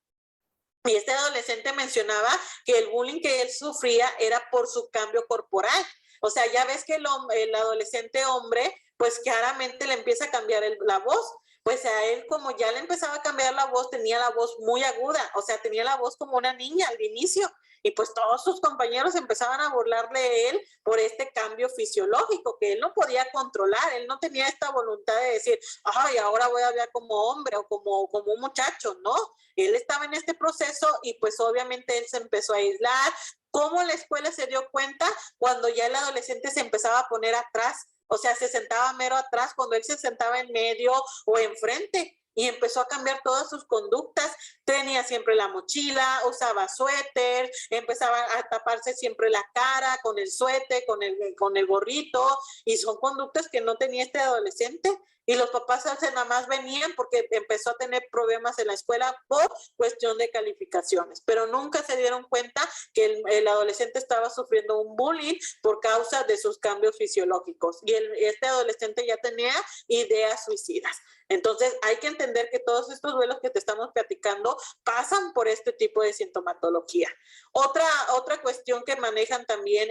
Y este adolescente mencionaba que el bullying que él sufría era por su cambio corporal. O sea, ya ves que el adolescente hombre, pues claramente le empieza a cambiar la voz. Pues a él, como ya le empezaba a cambiar la voz, tenía la voz muy aguda. O sea, tenía la voz como una niña al inicio. Y pues todos sus compañeros empezaban a burlarle de él por este cambio fisiológico que él no podía controlar. Él no tenía esta voluntad de decir, ay, ahora voy a hablar como hombre o como un muchacho. No, él estaba en este proceso y pues obviamente él se empezó a aislar. ¿Cómo la escuela se dio cuenta? Cuando ya el adolescente se empezaba a poner atrás, o sea, se sentaba mero atrás, cuando él se sentaba en medio o enfrente. y empezó a cambiar todas sus conductas. Tenía siempre la mochila, usaba suéter, empezaba a taparse siempre la cara con el suéter, con el gorrito, y son conductas que no tenía este adolescente. Y los papás nada más venían porque empezó a tener problemas en la escuela por cuestión de calificaciones, pero nunca se dieron cuenta que el adolescente estaba sufriendo un bullying por causa de sus cambios fisiológicos, y este adolescente ya tenía ideas suicidas. Entonces hay que entender que todos estos duelos que te estamos platicando pasan por este tipo de sintomatología. Otra cuestión que manejan también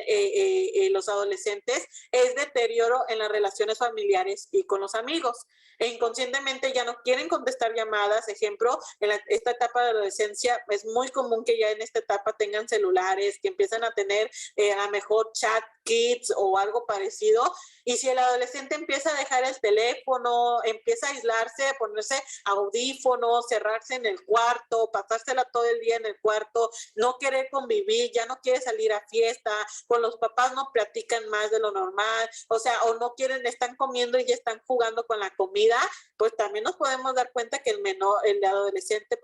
los adolescentes es deterioro en las relaciones familiares y con los amigos. E inconscientemente ya no quieren contestar llamadas. Ejemplo, en esta etapa de adolescencia es muy común que ya en esta etapa tengan celulares, que empiezan a tener a lo mejor chat kids o algo parecido. Y si el adolescente empieza a dejar el teléfono, empieza a aislarse, a ponerse audífonos, cerrarse en el cuarto, pasársela todo el día en el cuarto, no querer convivir, ya no quiere salir a fiesta, con los papás no platican más de lo normal, o sea, o no quieren, están comiendo y ya están jugando con la comida, pues también nos podemos dar cuenta que el adolescente,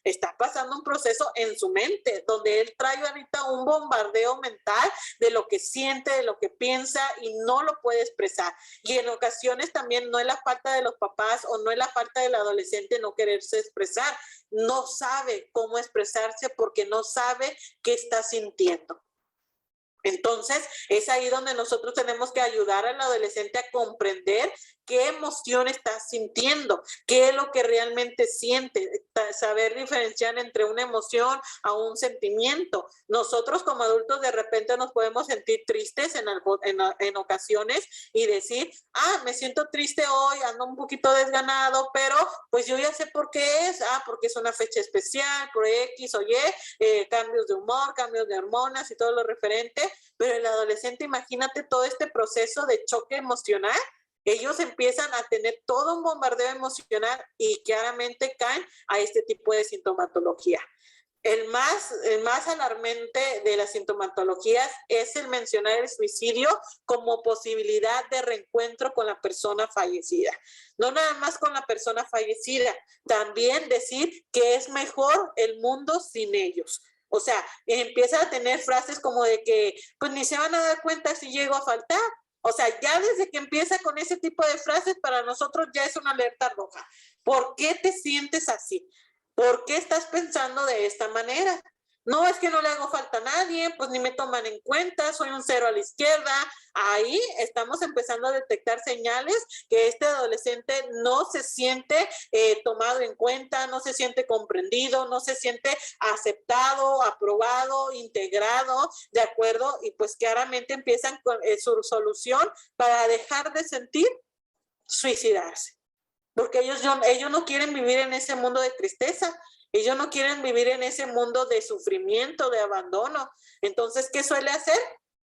está pasando un proceso en su mente, donde él trae ahorita un bombardeo mental de lo que siente, de lo que piensa, y no lo puede expresar. Y en ocasiones también no es la falta de los papás o no es la falta del adolescente no quererse expresar, no sabe cómo expresarse porque no sabe qué está sintiendo. Entonces, es ahí donde nosotros tenemos que ayudar al adolescente a comprender qué emoción está sintiendo, qué es lo que realmente siente, saber diferenciar entre una emoción a un sentimiento. Nosotros como adultos de repente nos podemos sentir tristes en ocasiones y decir, me siento triste hoy, ando un poquito desganado, pero pues yo ya sé por qué es, porque es una fecha especial, por X o Y, cambios de humor, cambios de hormonas y todo lo referente. Pero el adolescente, imagínate todo este proceso de choque emocional, ellos empiezan a tener todo un bombardeo emocional y claramente caen a este tipo de sintomatología. El más alarmante de las sintomatologías es el mencionar el suicidio como posibilidad de reencuentro con la persona fallecida. No nada más con la persona fallecida, también decir que es mejor el mundo sin ellos. O sea, empieza a tener frases como de que pues ni se van a dar cuenta si llego a faltar. O sea, ya desde que empieza con ese tipo de frases, para nosotros ya es una alerta roja. ¿Por qué te sientes así? ¿Por qué estás pensando de esta manera? No, es que no le hago falta a nadie, pues ni me toman en cuenta, soy un cero a la izquierda. Ahí estamos empezando a detectar señales que este adolescente no se siente tomado en cuenta, no se siente comprendido, no se siente aceptado, aprobado, integrado, ¿de acuerdo? Y pues claramente empiezan con su solución para dejar de sentir, suicidarse. Porque ellos no quieren vivir en ese mundo de tristeza, ellos no quieren vivir en ese mundo de sufrimiento, de abandono. Entonces, ¿qué suele hacer?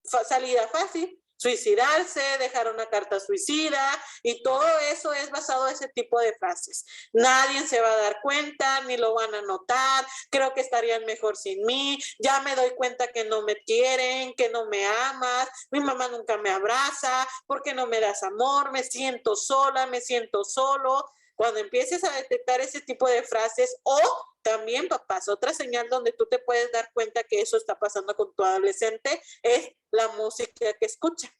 Salida fácil, suicidarse, dejar una carta suicida, y todo eso es basado en ese tipo de frases. Nadie se va a dar cuenta, ni lo van a notar, creo que estarían mejor sin mí, ya me doy cuenta que no me quieren, que no me amas, mi mamá nunca me abraza, ¿por qué no me das amor? Me siento sola, me siento solo. Cuando empieces a detectar ese tipo de frases, o también, papás, otra señal donde tú te puedes dar cuenta que eso está pasando con tu adolescente es la música que escucha.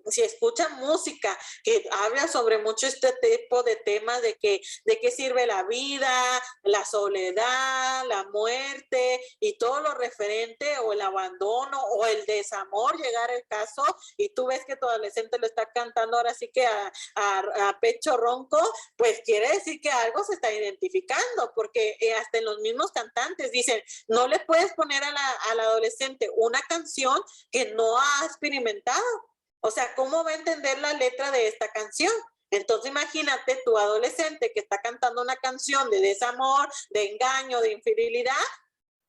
Si escuchan música que habla sobre mucho este tipo de temas de qué sirve la vida, la soledad, la muerte y todo lo referente, o el abandono o el desamor, llegar el caso, y tú ves que tu adolescente lo está cantando ahora sí que a pecho ronco, pues quiere decir que algo se está identificando, porque hasta en los mismos cantantes dicen, no le puedes poner al adolescente una canción que no ha experimentado. O sea, ¿cómo va a entender la letra de esta canción? Entonces imagínate tu adolescente que está cantando una canción de desamor, de engaño, de infidelidad.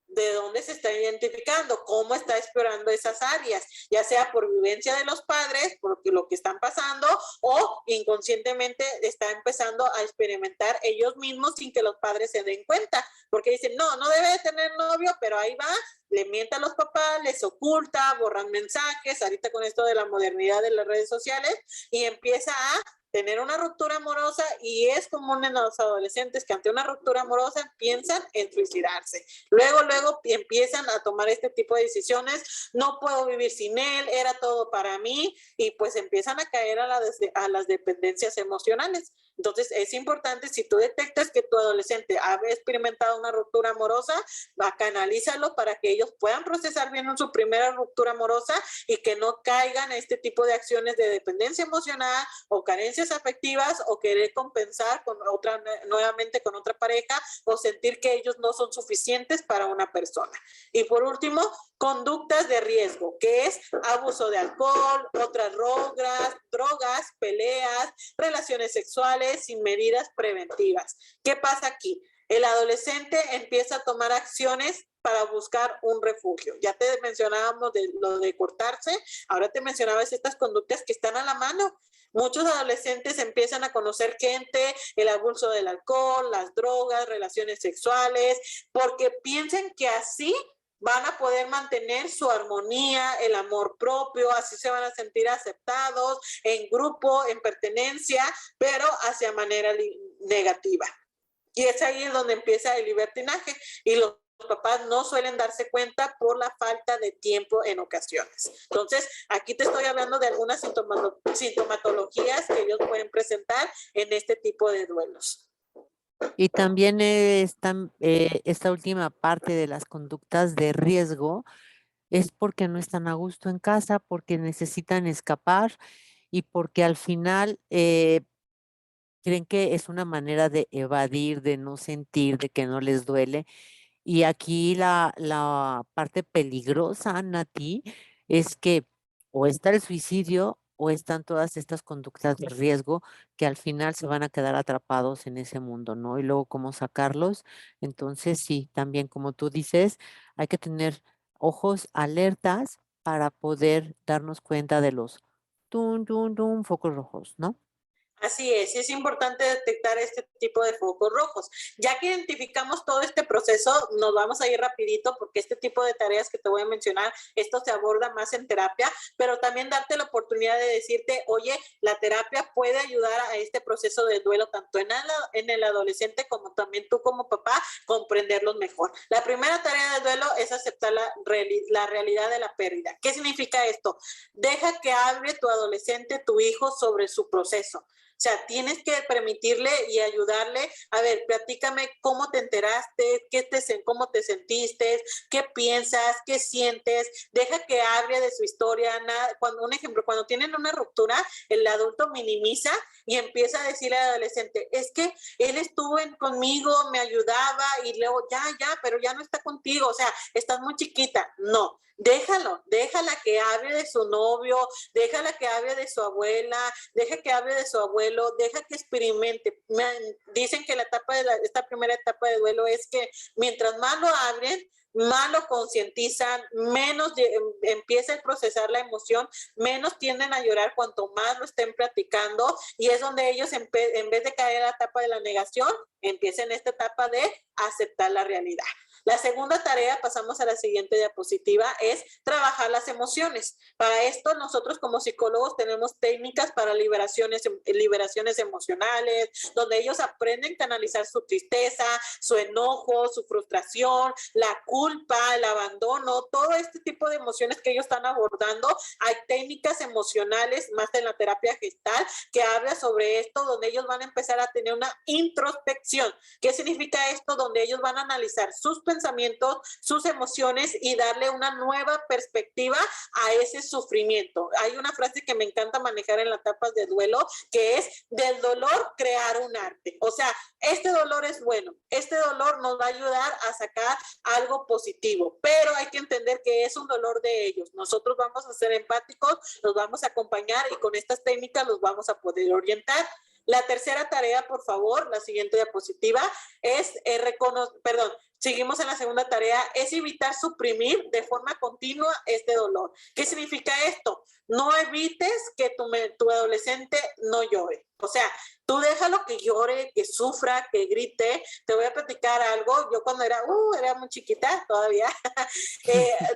¿De dónde se está identificando? ¿Cómo está explorando esas áreas? Ya sea por vivencia de los padres, por lo que están pasando, o inconscientemente está empezando a experimentar ellos mismos sin que los padres se den cuenta, porque dicen, no debe de tener novio, pero ahí va, le miente a los papás, les oculta, borran mensajes, ahorita con esto de la modernidad de las redes sociales, y empieza a tener una ruptura amorosa, y es común en los adolescentes que ante una ruptura amorosa piensan en suicidarse. Luego empiezan a tomar este tipo de decisiones, no puedo vivir sin él, era todo para mí, y pues empiezan a caer a las dependencias emocionales. Entonces es importante, si tú detectas que tu adolescente ha experimentado una ruptura amorosa, canalízalo para que ellos puedan procesar bien su primera ruptura amorosa y que no caigan a este tipo de acciones de dependencia emocional o carencias afectivas o querer compensar nuevamente con otra pareja o sentir que ellos no son suficientes para una persona. Y por último, conductas de riesgo, que es abuso de alcohol, otras drogas, peleas, relaciones sexuales sin medidas preventivas. ¿Qué pasa aquí? El adolescente empieza a tomar acciones para buscar un refugio. Ya te mencionábamos de lo de cortarse, ahora te mencionabas estas conductas que están a la mano. Muchos adolescentes empiezan a conocer gente, el abuso del alcohol, las drogas, relaciones sexuales, porque piensan que así van a poder mantener su armonía, el amor propio, así se van a sentir aceptados en grupo, en pertenencia, pero hacia manera negativa. Y es ahí donde empieza el libertinaje y los papás no suelen darse cuenta por la falta de tiempo en ocasiones. Entonces, aquí te estoy hablando de algunas sintomatologías que ellos pueden presentar en este tipo de duelos. Y también esta última parte de las conductas de riesgo es porque no están a gusto en casa, porque necesitan escapar y porque al final creen que es una manera de evadir, de no sentir, de que no les duele. Y aquí la parte peligrosa, Nati, es que o está el suicidio o están todas estas conductas de riesgo que al final se van a quedar atrapados en ese mundo, ¿no? Y luego cómo sacarlos. Entonces, sí, también como tú dices, hay que tener ojos alertas para poder darnos cuenta de los focos rojos, ¿no? Así es importante detectar este tipo de focos rojos. Ya que identificamos todo este proceso, nos vamos a ir rapidito porque este tipo de tareas que te voy a mencionar, esto se aborda más en terapia, pero también darte la oportunidad de decirte, oye, la terapia puede ayudar a este proceso de duelo tanto en el adolescente como también tú como papá, comprenderlos mejor. La primera tarea de duelo es aceptar la realidad de la pérdida. ¿Qué significa esto? Deja que hable tu adolescente, tu hijo, sobre su proceso. O sea, tienes que permitirle y ayudarle. A ver, platícame cómo te enteraste, cómo te sentiste, qué piensas, qué sientes. Deja que hable de su historia. Un ejemplo, cuando tienen una ruptura, el adulto minimiza y empieza a decirle al adolescente, es que él estuvo conmigo, me ayudaba y luego pero ya no está contigo. O sea, estás muy chiquita. No. Déjala que hable de su novio, déjala que hable de su abuela, deja que hable de su abuelo, deja que experimente. Dicen que esta primera etapa de duelo es que mientras más lo abren, más lo concientizan, menos empieza a procesar la emoción, menos tienden a llorar cuanto más lo estén platicando, y es donde ellos en vez de caer en la etapa de la negación, empiezan esta etapa de aceptar la realidad. La segunda tarea, pasamos a la siguiente diapositiva, es trabajar las emociones. Para esto nosotros como psicólogos tenemos técnicas para liberaciones emocionales, donde ellos aprenden a canalizar su tristeza, su enojo, su frustración, la culpa, el abandono, todo este tipo de emociones que ellos están abordando. Hay técnicas emocionales, más en la terapia gestal, que habla sobre esto, donde ellos van a empezar a tener una introspección. ¿Qué significa esto? Donde ellos van a analizar sus pensamientos, sus emociones y darle una nueva perspectiva a ese sufrimiento. Hay una frase que me encanta manejar en las etapas de duelo, que es del dolor crear un arte. O sea, este dolor es bueno, este dolor nos va a ayudar a sacar algo positivo, pero hay que entender que es un dolor de ellos. Nosotros vamos a ser empáticos, los vamos a acompañar y con estas técnicas los vamos a poder orientar. La tercera tarea, por favor, la siguiente diapositiva, es seguimos en la segunda tarea, es evitar suprimir de forma continua este dolor. ¿Qué significa esto? No evites que tu adolescente no llore. O sea, tú déjalo que llore, que sufra, que grite. Te voy a platicar algo. Yo cuando era muy chiquita todavía,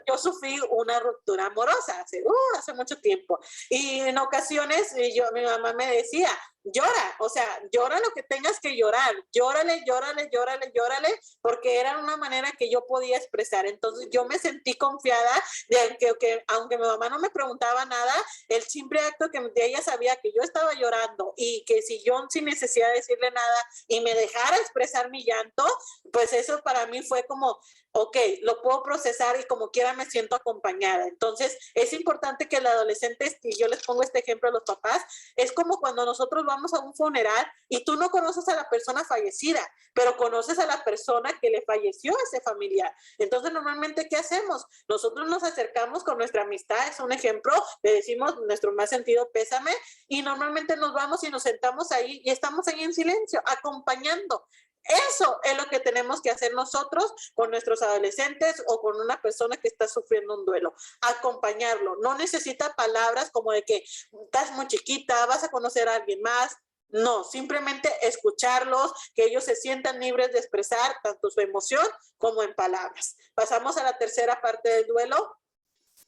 yo sufrí una ruptura amorosa hace mucho tiempo. Y en ocasiones mi mamá me decía, llora, o sea, llora lo que tengas que llorar, llórale, llórale, llórale, llórale, porque era una manera que yo podía expresar. Entonces yo me sentí confiada de que aunque mi mamá no me preguntaba nada, el simple acto que ella sabía que yo estaba llorando y que si yo sin necesidad de decirle nada y me dejara expresar mi llanto, pues eso para mí fue como, ok, lo puedo procesar y como quiera me siento acompañada. Entonces es importante que el adolescente, y yo les pongo este ejemplo a los papás, es como cuando nosotros vamos a un funeral y tú no conoces a la persona fallecida, pero conoces a la persona que le falleció a ese familiar. Entonces, normalmente, ¿qué hacemos? Nosotros nos acercamos con nuestra amistad, es un ejemplo, le decimos nuestro más sentido pésame y normalmente nos vamos y nos sentamos ahí y estamos ahí en silencio, acompañando. Eso es lo que tenemos que hacer nosotros con nuestros adolescentes o con una persona que está sufriendo un duelo. Acompañarlo. No necesita palabras como de que estás muy chiquita, vas a conocer a alguien más. No, simplemente escucharlos, que ellos se sientan libres de expresar tanto su emoción como en palabras. Pasamos a la tercera parte del duelo,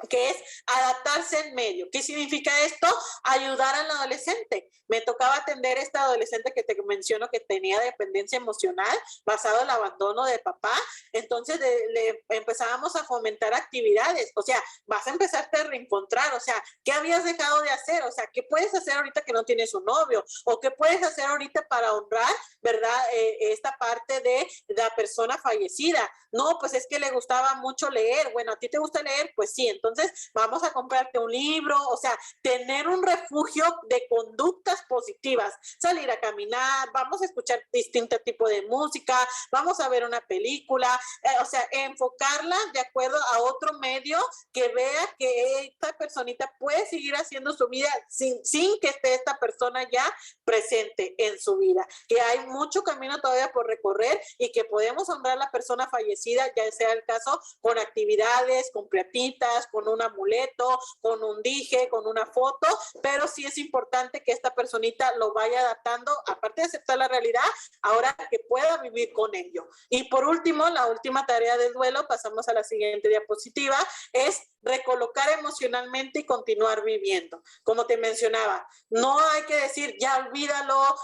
que es adaptarse en medio. ¿Qué significa esto? Ayudar al adolescente. Me tocaba atender a esta adolescente que te menciono que tenía dependencia emocional basado en el abandono de papá. Entonces le empezábamos a fomentar actividades. O sea, vas a empezarte a reencontrar. O sea, ¿qué habías dejado de hacer? O sea, ¿qué puedes hacer ahorita que no tienes un novio? ¿O qué puedes hacer ahorita para honrar, verdad, esta parte de la persona fallecida? No, pues es que le gustaba mucho leer. Bueno, ¿a ti te gusta leer? Pues sí, entonces vamos a comprarte un libro, o sea, tener un refugio de conductas positivas, salir a caminar, vamos a escuchar distinto tipo de música, vamos a ver una película, o sea, enfocarla de acuerdo a otro medio que vea que esta personita puede seguir haciendo su vida sin que esté esta persona ya presente en su vida, que hay mucho camino todavía por recorrer y que podemos honrar a la persona fallecida, ya sea el caso con actividades, con platitas, con un amuleto, con un dije, con una foto, pero sí es importante que esta personita lo vaya adaptando, aparte de aceptar la realidad, ahora que pueda vivir con ello. Y por último, la última tarea del duelo, pasamos a la siguiente diapositiva, es recolocar emocionalmente y continuar viviendo. Como te mencionaba, no hay que decir ya olvídalo,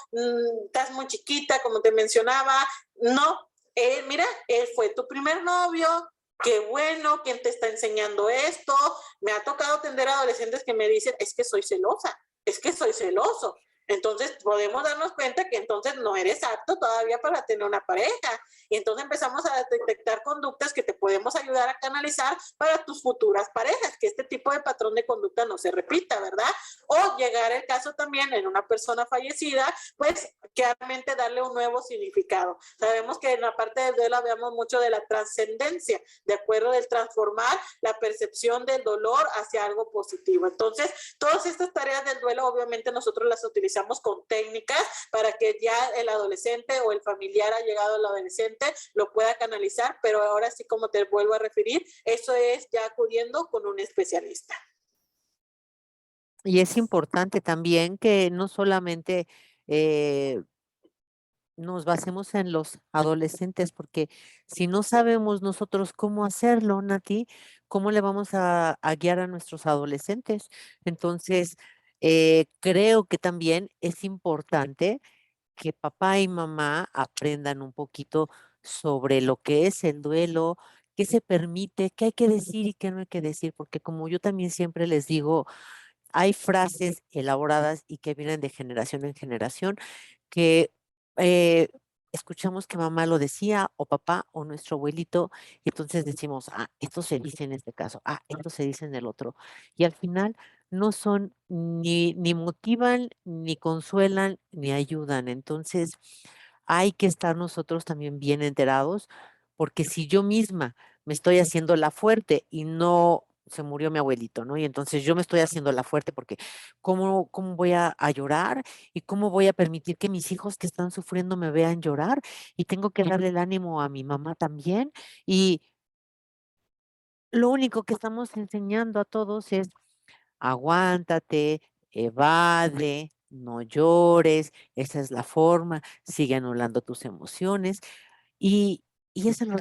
estás muy chiquita, como te mencionaba, no, mira, él fue tu primer novio, qué bueno, ¿quién te está enseñando esto? Me ha tocado atender a adolescentes que me dicen, es que soy celosa, es que soy celoso. Entonces podemos darnos cuenta que entonces no eres apto todavía para tener una pareja. Y entonces empezamos a detectar conductas que te podemos ayudar a canalizar para tus futuras parejas, que este tipo de patrón de conducta no se repita, ¿verdad? O llegar el caso también en una persona fallecida, pues claramente darle un nuevo significado. Sabemos que en la parte del duelo hablamos mucho de la trascendencia, de acuerdo del transformar la percepción del dolor hacia algo positivo. Entonces, todas estas tareas del duelo obviamente nosotros las utilizamos con técnicas para que ya el adolescente o el familiar ha llegado al adolescente lo pueda canalizar, pero ahora sí, como te vuelvo a referir, eso es ya acudiendo con un especialista. Y es importante también que no solamente eh, nos basemos en los adolescentes, porque si no sabemos nosotros cómo hacerlo, Nati, ¿cómo le vamos a guiar a nuestros adolescentes? Entonces, creo que también es importante que papá y mamá aprendan un poquito sobre lo que es el duelo, qué se permite, qué hay que decir y qué no hay que decir, porque como yo también siempre les digo, hay frases elaboradas y que vienen de generación en generación que eh, escuchamos que mamá lo decía o papá o nuestro abuelito y entonces decimos, ah, esto se dice en este caso, ah, esto se dice en el otro. Y al final no son ni motivan, ni consuelan, ni ayudan. Entonces hay que estar nosotros también bien enterados porque si yo misma me estoy haciendo la fuerte y no se murió mi abuelito, ¿no? Y entonces yo me estoy haciendo la fuerte porque ¿cómo voy a llorar? ¿Y cómo voy a permitir que mis hijos que están sufriendo me vean llorar? Y tengo que darle el ánimo a mi mamá también. Y lo único que estamos enseñando a todos es aguántate, evade, no llores, esa es la forma, sigue anulando tus emociones. Y, y esa no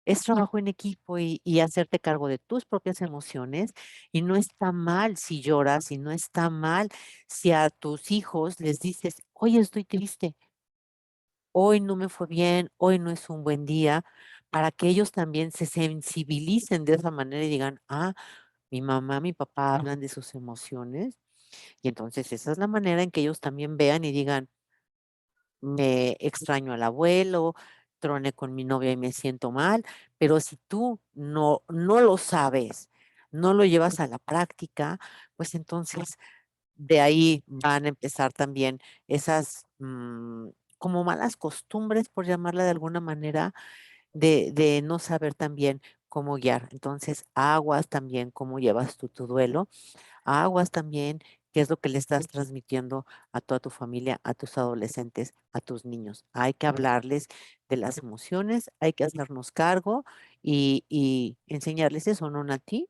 es trabajo en equipo y hacerte cargo de tus propias emociones. Y no está mal si lloras y no está mal si a tus hijos les dices, oye, estoy triste, hoy no me fue bien, hoy no es un buen día, para que ellos también se sensibilicen de esa manera y digan, ah, mi mamá, mi papá hablan de sus emociones. Y entonces esa es la manera en que ellos también vean y digan, me extraño al abuelo, troné con mi novia y me siento mal, pero si tú no lo sabes, no lo llevas a la práctica, pues entonces de ahí van a empezar también esas como malas costumbres, por llamarla de alguna manera, de no saber también cómo guiar. Entonces, aguas también cómo llevas tú tu duelo, aguas también qué es lo que le estás transmitiendo a toda tu familia, a tus adolescentes, a tus niños. Hay que hablarles de las emociones, hay que hacernos cargo y enseñarles eso, ¿no, Nati?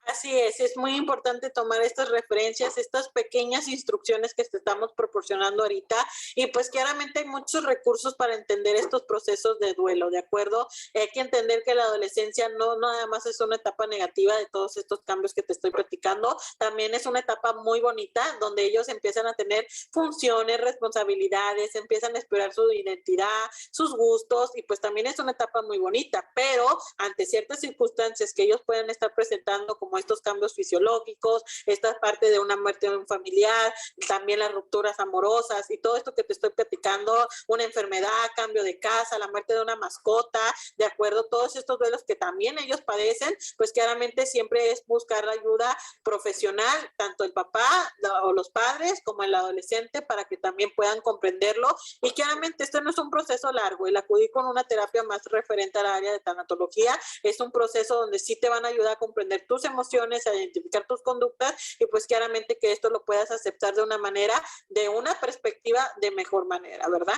Así es muy importante tomar estas referencias, estas pequeñas instrucciones que te estamos proporcionando ahorita y pues claramente hay muchos recursos para entender estos procesos de duelo, ¿de acuerdo? Hay que entender que la adolescencia no nada más es una etapa negativa de todos estos cambios que te estoy platicando, también es una etapa muy bonita donde ellos empiezan a tener funciones, responsabilidades, empiezan a explorar su identidad, sus gustos y pues también es una etapa muy bonita, pero ante ciertas circunstancias que ellos pueden estar presentando como estos cambios fisiológicos, esta parte de una muerte de un familiar, también las rupturas amorosas y todo esto que te estoy platicando, una enfermedad, cambio de casa, la muerte de una mascota, de acuerdo, todos estos duelos que también ellos padecen, pues claramente siempre es buscar ayuda profesional, tanto el papá o los padres como el adolescente para que también puedan comprenderlo y claramente esto no es un proceso largo, el acudir con una terapia más referente al área de tanatología es un proceso donde sí te van a ayudar a comprender tus emociones, a identificar tus conductas y pues claramente que esto lo puedas aceptar de una manera, de una perspectiva de mejor manera, ¿verdad?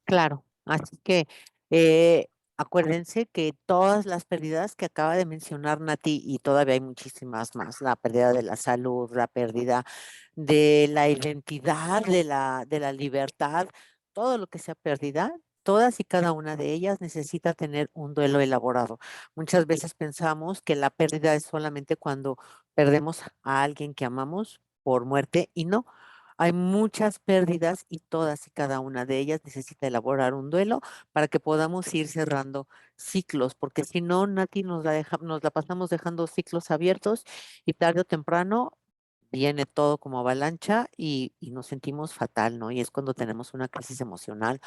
Claro, así que eh, acuérdense que todas las pérdidas que acaba de mencionar Nati, y todavía hay muchísimas más, la pérdida de la salud, la pérdida de la identidad, de la libertad, todo lo que sea pérdida, todas y cada una de ellas necesita tener un duelo elaborado. Muchas veces pensamos que la pérdida es solamente cuando perdemos a alguien que amamos por muerte y no. Hay muchas pérdidas y todas y cada una de ellas necesita elaborar un duelo para que podamos ir cerrando ciclos, porque si no, Nati, nos la pasamos dejando ciclos abiertos y tarde o temprano viene todo como avalancha y nos sentimos fatal, ¿no? Y es cuando tenemos una crisis emocional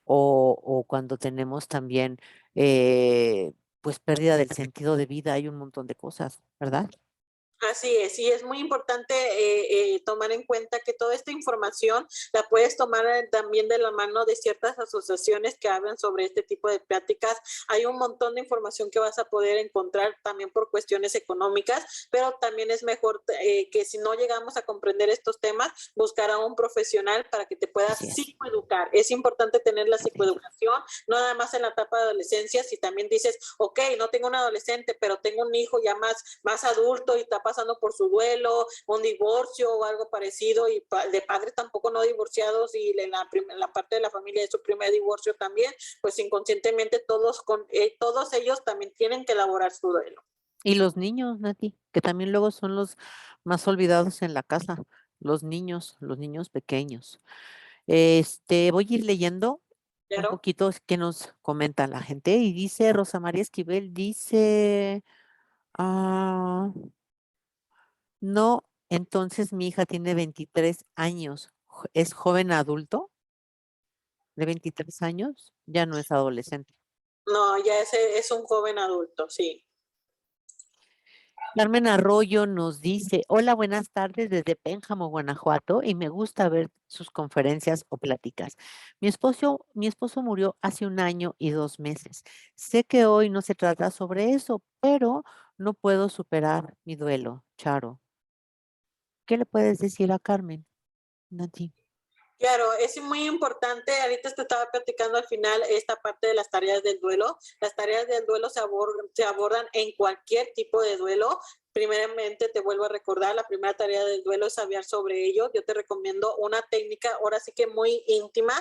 o cuando tenemos también, pues, pérdida del sentido de vida. Hay un montón de cosas, ¿verdad? Así es, y es muy importante tomar en cuenta que toda esta información la puedes tomar también de la mano de ciertas asociaciones que hablan sobre este tipo de pláticas. Hay un montón de información que vas a poder encontrar también por cuestiones económicas, pero también es mejor que si no llegamos a comprender estos temas, buscar a un profesional para que te pueda Así es. psicoeducar. Es importante tener la Sí. psicoeducación, no nada más en la etapa de adolescencia, si también dices, ok, no tengo un adolescente, pero tengo un hijo ya más adulto y está pasando por su duelo, un divorcio o algo parecido, y de padres tampoco no divorciados y en la parte de la familia de su primer divorcio también, pues inconscientemente todos ellos también tienen que elaborar su duelo. Y los niños, Nati, que también luego son los más olvidados en la casa, los niños pequeños. Voy a ir leyendo un ¿Claro? poquito qué nos comenta la gente y dice Rosa María Esquivel, dice, ah, no, entonces mi hija tiene 23 años, es joven adulto de 23 años, ya no es adolescente. No, ya ese es un joven adulto, sí. Carmen Arroyo nos dice, hola, buenas tardes desde Pénjamo, Guanajuato, y me gusta ver sus conferencias o pláticas. Mi esposo murió hace 1 año y 2 meses. Sé que hoy no se trata sobre eso, pero no puedo superar mi duelo, Charo. ¿Qué le puedes decir a Carmen, Nati? Claro, es muy importante, ahorita te estaba platicando al final esta parte de las tareas del duelo. Las tareas del duelo se abordan en cualquier tipo de duelo, Primeramente, te vuelvo a recordar, la primera tarea del duelo es hablar sobre ello. Yo te recomiendo una técnica, ahora sí que muy íntima.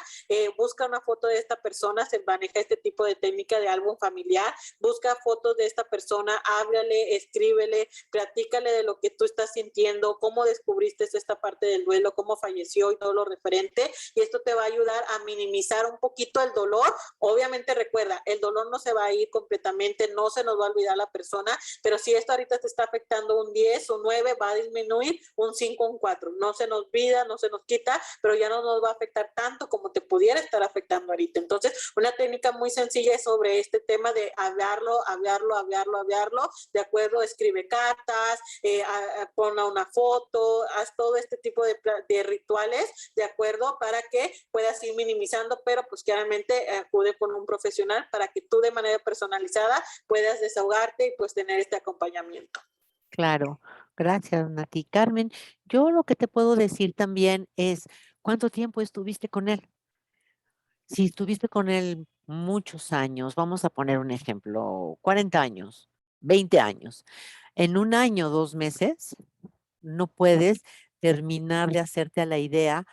Busca una foto de esta persona, se maneja este tipo de técnica de álbum familiar. Busca fotos de esta persona, háblale, escríbele, platícale de lo que tú estás sintiendo, cómo descubriste esta parte del duelo, cómo falleció y todo lo referente. Y esto te va a ayudar a minimizar un poquito el dolor. Obviamente recuerda, el dolor no se va a ir completamente, no se nos va a olvidar la persona, pero si esto ahorita te está afectando un 10, un 9, va a disminuir un 5, un 4. No se nos olvida, no se nos quita, pero ya no nos va a afectar tanto como te pudiera estar afectando ahorita. Entonces, una técnica muy sencilla es sobre este tema de hablarlo, de acuerdo, escribe cartas, pon una foto, haz todo este tipo de rituales, de acuerdo, para que puedas ir minimizando, pero pues claramente acude con un profesional para que tú de manera personalizada puedas desahogarte y pues tener este acompañamiento. Claro, gracias, Nati. Carmen, yo lo que te puedo decir también es, ¿cuánto tiempo estuviste con él? Si estuviste con él muchos años, vamos a poner un ejemplo, 40 años, 20 años, en un año, 2 meses, no puedes terminar de hacerte a la idea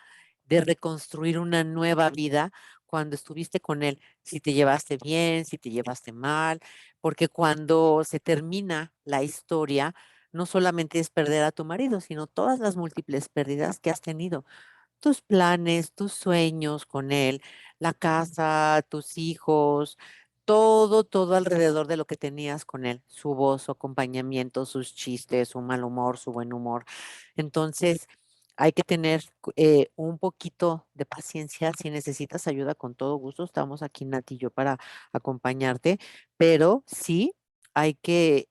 de reconstruir una nueva vida cuando estuviste con él, si te llevaste bien, si te llevaste mal, porque cuando se termina la historia, no solamente es perder a tu marido, sino todas las múltiples pérdidas que has tenido, tus planes, tus sueños con él, la casa, tus hijos, todo alrededor de lo que tenías con él, su voz, su acompañamiento, sus chistes, su mal humor, su buen humor. Entonces, hay que tener un poquito de paciencia. Si necesitas ayuda, con todo gusto, estamos aquí, Nati y yo, para acompañarte, pero sí hay que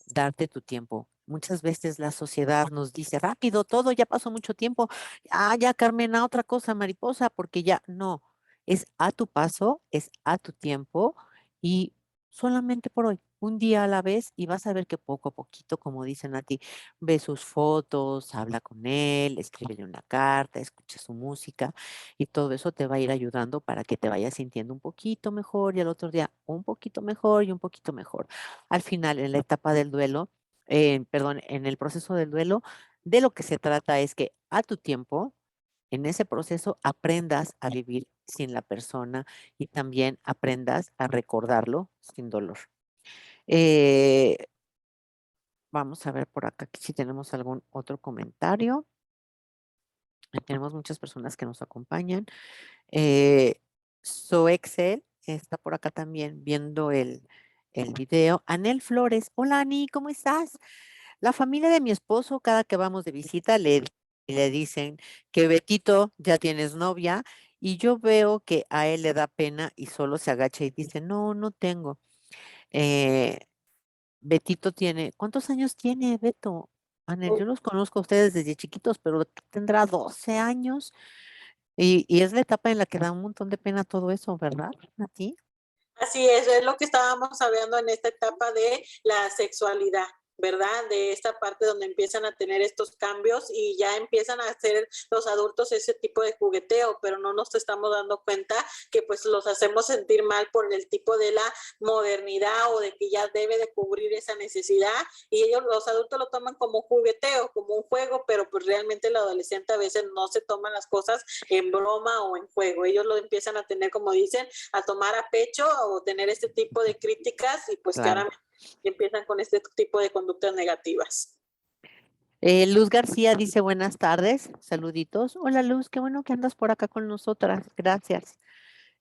darte tu tiempo. Muchas veces la sociedad nos dice, rápido, todo, ya pasó mucho tiempo. Ah, ya, Carmen, a otra cosa, mariposa, porque ya no. Es a tu paso, es a tu tiempo y solamente por hoy, un día a la vez, y vas a ver que poco a poquito, como dicen a ti, ve sus fotos, habla con él, escríbele una carta, escucha su música y todo eso te va a ir ayudando para que te vayas sintiendo un poquito mejor y al otro día un poquito mejor y un poquito mejor. Al final, en la etapa del duelo, perdón, en el proceso del duelo, de lo que se trata es que a tu tiempo, en ese proceso, aprendas a vivir sin la persona y también aprendas a recordarlo sin dolor. Eh, Vamos a ver por acá si tenemos algún otro comentario. Tenemos muchas personas que nos acompañan. Soexel está por acá también viendo el video. Anel Flores, hola Ani, ¿cómo estás? La familia de mi esposo, cada que vamos de visita, le dicen que Betito, ya tienes novia, y yo veo que a él le da pena y solo se agacha y dice, no, no tengo. Eh, Betito tiene, ¿cuántos años tiene Beto? Anel, yo los conozco a ustedes desde chiquitos, pero tendrá 12 años y es la etapa en la que da un montón de pena todo eso, ¿verdad? ¿A ti? Así es lo que estábamos hablando en esta etapa de la sexualidad, ¿verdad? De esta parte donde empiezan a tener estos cambios y ya empiezan a hacer los adultos ese tipo de jugueteo, pero no nos estamos dando cuenta que pues los hacemos sentir mal por el tipo de la modernidad o de que ya debe de cubrir esa necesidad y ellos, los adultos lo toman como jugueteo, como un juego, pero pues realmente el adolescente a veces no se toman las cosas en broma o en juego, ellos lo empiezan a tener, como dicen, a tomar a pecho o tener este tipo de críticas y pues Claro. claramente empiezan con este tipo de conductas negativas. Luz García dice buenas tardes, saluditos. Hola Luz, qué bueno que andas por acá con nosotras, gracias.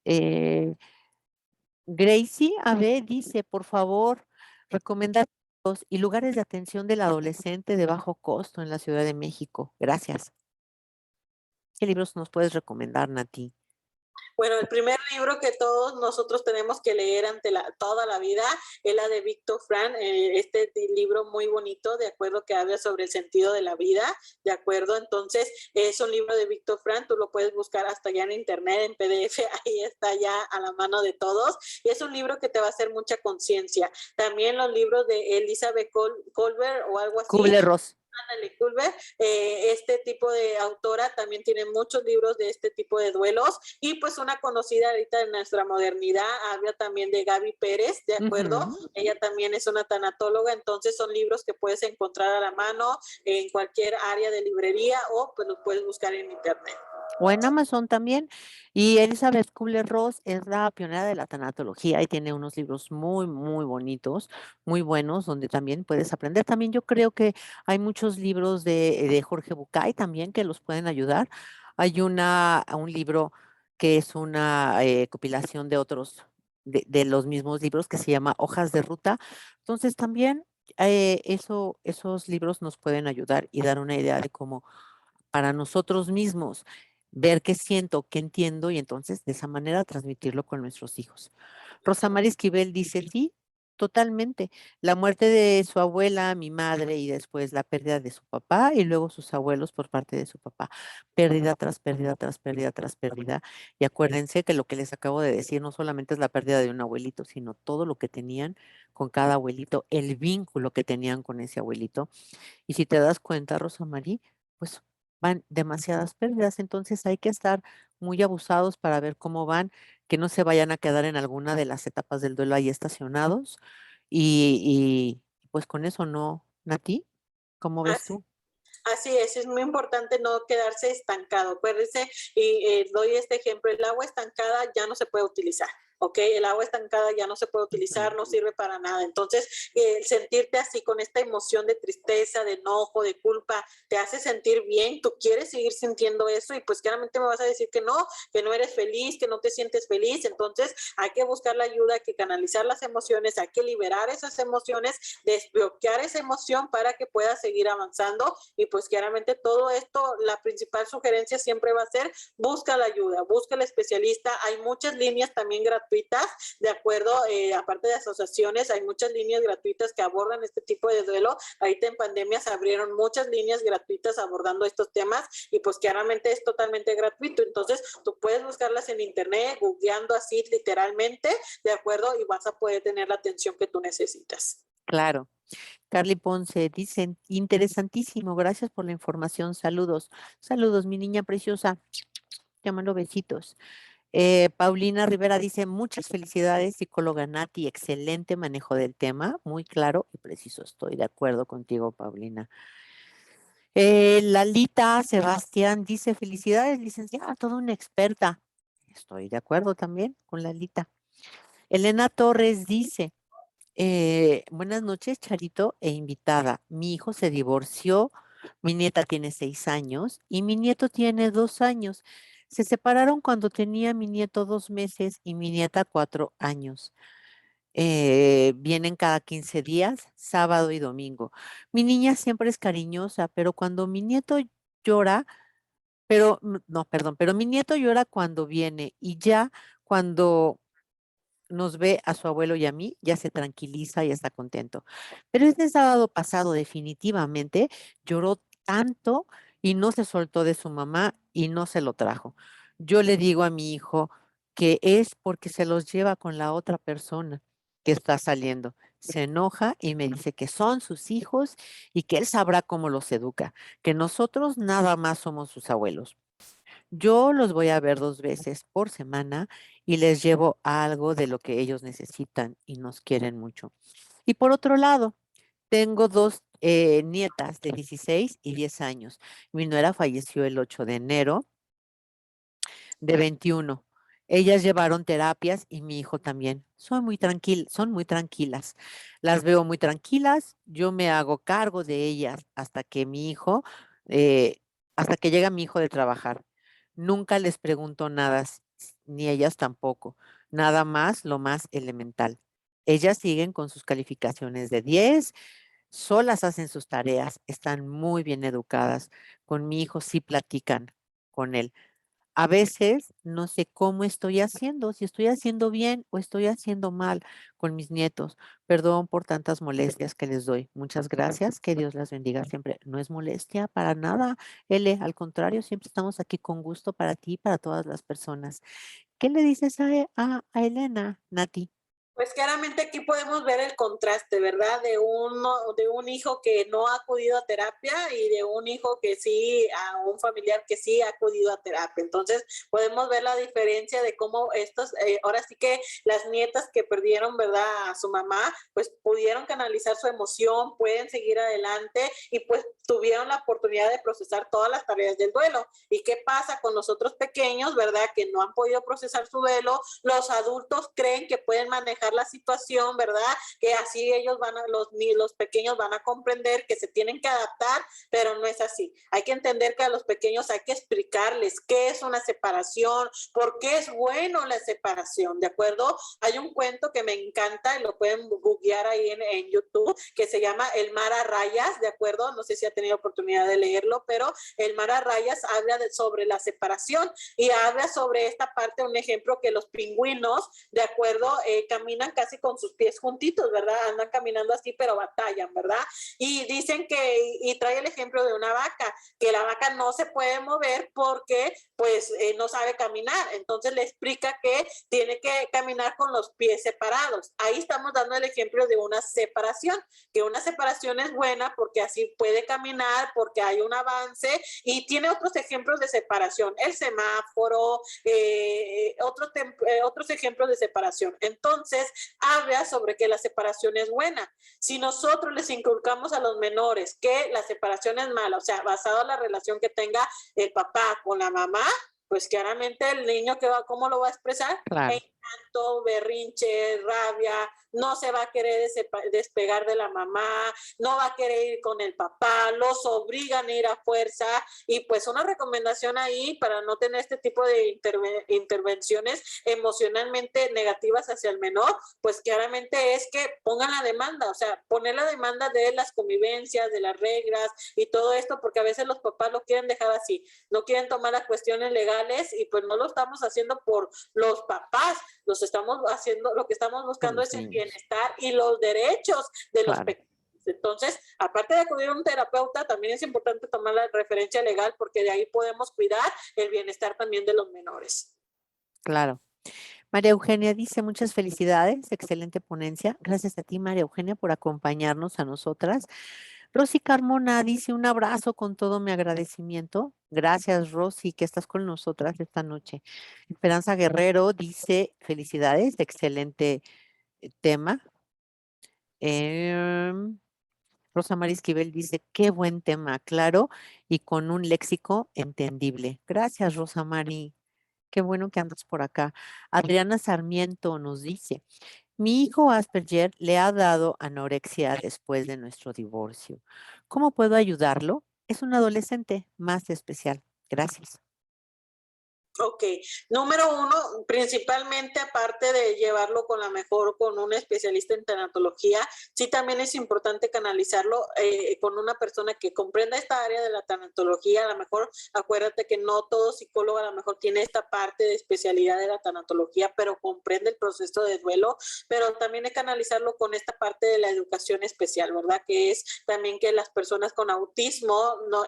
Eh, Gracie AB dice, por favor, recomendar y lugares de atención del adolescente de bajo costo en la Ciudad de México. Gracias. ¿Qué libros nos puedes recomendar, Nati? Bueno, el primer libro que todos nosotros tenemos que leer ante toda la vida es la de Víctor Frank, este libro muy bonito, de acuerdo, que habla sobre el sentido de la vida, de acuerdo. Entonces, es un libro de Víctor Frank, tú lo puedes buscar hasta ya en internet, en PDF, ahí está ya a la mano de todos. Y es un libro que te va a hacer mucha conciencia. También los libros de Elizabeth Colbert o algo así. Kubler-Ross. Ándale, Culver, este tipo de autora también tiene muchos libros de este tipo de duelos y pues una conocida ahorita en nuestra modernidad, habla también de Gaby Pérez, ¿de acuerdo? Ujú. Ella también es una tanatóloga, entonces son libros que puedes encontrar a la mano en cualquier área de librería o pues los puedes buscar en internet. O en Amazon también. Y Elizabeth Kubler-Ross es la pionera de la tanatología y tiene unos libros muy, muy bonitos, muy buenos, donde también puedes aprender. También yo creo que hay muchos libros de Jorge Bucay también que los pueden ayudar. Hay un libro que es una compilación de otros, de los mismos libros que se llama Hojas de Ruta. Entonces también esos libros nos pueden ayudar y dar una idea de cómo para nosotros mismos, ver qué siento, qué entiendo y entonces de esa manera transmitirlo con nuestros hijos. Rosa María Esquivel dice, sí, totalmente. La muerte de su abuela, mi madre y después la pérdida de su papá y luego sus abuelos por parte de su papá. Pérdida tras pérdida, tras pérdida, tras pérdida. Y acuérdense que lo que les acabo de decir no solamente es la pérdida de un abuelito, sino todo lo que tenían con cada abuelito, el vínculo que tenían con ese abuelito. Y si te das cuenta, Rosa María, pues van demasiadas pérdidas, entonces hay que estar muy abusados para ver cómo van, que no se vayan a quedar en alguna de las etapas del duelo ahí estacionados. Pues con eso no, Nati, ¿cómo ves Así, tú? así es muy importante no quedarse estancado. Acuérdense, y doy este ejemplo, el agua estancada ya no se puede utilizar. ¿Ok? El agua estancada ya no se puede utilizar, Ujú. no sirve para nada. Entonces, sentirte así con esta emoción de tristeza, de enojo, de culpa, te hace sentir bien, tú quieres seguir sintiendo eso y pues claramente me vas a decir que no eres feliz, que no te sientes feliz. Entonces, hay que buscar la ayuda, hay que canalizar las emociones, hay que liberar esas emociones, desbloquear esa emoción para que puedas seguir avanzando y pues claramente todo esto, la principal sugerencia siempre va a ser busca la ayuda, busca el especialista. Hay muchas líneas también gratuitas, de acuerdo, aparte de asociaciones, hay muchas líneas gratuitas que abordan este tipo de duelo. Ahorita en pandemia se abrieron muchas líneas gratuitas abordando estos temas y pues claramente es totalmente gratuito. Entonces tú puedes buscarlas en internet, googleando así literalmente, de acuerdo, y vas a poder tener la atención que tú necesitas. Claro. Carly Ponce dice, interesantísimo, gracias por la información, saludos. Saludos, mi niña preciosa, te mando besitos. Paulina Rivera dice, muchas felicidades, psicóloga Nati, excelente manejo del tema, muy claro y preciso. Estoy de acuerdo contigo, Paulina. Lalita Sebastián dice, felicidades, licenciada, toda una experta. Estoy de acuerdo también con Lalita. Elena Torres dice, buenas noches, Charito e invitada. Mi hijo se divorció, mi nieta tiene 6 años y mi nieto tiene 2 años. Se separaron cuando tenía mi nieto 2 meses y mi nieta 4 años. Vienen cada 15 días, sábado y domingo. Mi niña siempre es cariñosa, pero cuando mi nieto llora, no, perdón, pero mi nieto llora cuando viene y ya cuando nos ve a su abuelo y a mí, ya se tranquiliza y está contento. Pero este sábado pasado definitivamente lloró tanto y no se soltó de su mamá y no se lo trajo. Yo le digo a mi hijo que es porque se los lleva con la otra persona que está saliendo. Se enoja y me dice que son sus hijos y que él sabrá cómo los educa, que nosotros nada más somos sus abuelos. Yo los voy a ver 2 veces por semana y les llevo algo de lo que ellos necesitan y nos quieren mucho. Y por otro lado, tengo dos nietas de 16 y 10 años. Mi nuera falleció el 8 de enero de 21. Ellas llevaron terapias y mi hijo también. Son muy tranquilas. Las veo muy tranquilas. Yo me hago cargo de ellas eh, hasta que llega mi hijo de trabajar. Nunca les pregunto nada, ni ellas tampoco. Nada más, lo más elemental. Ellas siguen con sus calificaciones de 10, solas hacen sus tareas, están muy bien educadas. Con mi hijo sí platican con él. A veces no sé cómo estoy haciendo, si estoy haciendo bien o estoy haciendo mal con mis nietos. Perdón por tantas molestias que les doy. Muchas gracias, que Dios las bendiga siempre. No es molestia para nada, L, al contrario, siempre estamos aquí con gusto para ti y para todas las personas. ¿Qué le dices a Elena, Nati? Pues claramente aquí podemos ver el contraste, ¿verdad? De un hijo que no ha acudido a terapia y de un hijo que sí, a un familiar que sí ha acudido a terapia. Entonces podemos ver la diferencia de cómo estos, ahora sí que las nietas que perdieron, ¿verdad? A su mamá, pues pudieron canalizar su emoción, pueden seguir adelante y pues tuvieron la oportunidad de procesar todas las tareas del duelo. ¿Y qué pasa con los otros pequeños, ¿verdad? Que no han podido procesar su duelo, los adultos creen que pueden manejar la situación, ¿verdad? Que así ellos van a, los pequeños van a comprender que se tienen que adaptar, pero no es así. Hay que entender que a los pequeños hay que explicarles qué es una separación, por qué es bueno la separación, ¿de acuerdo? Hay un cuento que me encanta y lo pueden googlear ahí en YouTube, que se llama El mar a rayas, ¿de acuerdo? No sé si ha tenido oportunidad de leerlo, pero El mar a rayas habla sobre la separación y habla sobre esta parte, un ejemplo que los pingüinos, de acuerdo, caminan casi con sus pies juntitos, ¿verdad? Andan caminando así, pero batallan, ¿verdad? Y dicen que, y trae el ejemplo de una vaca, que la vaca no se puede mover porque pues no sabe caminar. Entonces le explica que tiene que caminar con los pies separados. Ahí estamos dando el ejemplo de una separación, que una separación es buena porque así puede caminar, porque hay un avance y tiene otros ejemplos de separación, el semáforo, otros ejemplos de separación. Entonces, habla sobre que la separación es buena. Si nosotros les inculcamos a los menores que la separación es mala, o sea, basado en la relación que tenga el papá con la mamá, pues claramente el niño que va, ¿cómo lo va a expresar? Claro. Encanto, berrinche, rabia, no se va a querer despegar de la mamá, no va a querer ir con el papá, los obligan a ir a fuerza y pues una recomendación ahí para no tener este tipo de intervenciones emocionalmente negativas hacia el menor, pues claramente es que pongan la demanda, o sea, poner la demanda de las convivencias, de las reglas y todo esto, porque a veces los papás lo quieren dejar así, no quieren tomar las cuestiones legales y pues no lo estamos haciendo por los papás, los estamos haciendo, lo que estamos Por buscando los es el niños. bienestar y los derechos de los Claro, pequeños. Entonces, aparte de acudir a un terapeuta, también es importante tomar la referencia legal porque de ahí podemos cuidar el bienestar también de los menores. claro. María Eugenia dice muchas felicidades, excelente ponencia. Gracias a ti, María Eugenia, por acompañarnos a nosotras. Rosy Carmona dice un abrazo con todo mi agradecimiento. Gracias, Rosy, que estás con nosotras esta noche. Esperanza Guerrero dice felicidades, excelente tema. Em, Rosa María Esquivel dice qué buen tema, claro, y con un léxico entendible. Gracias, Rosa María. Qué bueno que andas por acá. Adriana Sarmiento nos dice, mi hijo Asperger le ha dado anorexia después de nuestro divorcio. ¿Cómo puedo ayudarlo? Es un adolescente más especial. Gracias. Ok, número uno, principalmente aparte de llevarlo con la mejor, con un especialista en tanatología, sí también es importante canalizarlo con una persona que comprenda esta área de la tanatología. A lo mejor acuérdate que no todo psicólogo a lo mejor tiene esta parte de especialidad de la tanatología, pero comprende el proceso de duelo, pero también es canalizarlo con esta parte de la educación especial, ¿verdad? Que es también que las personas con autismo no,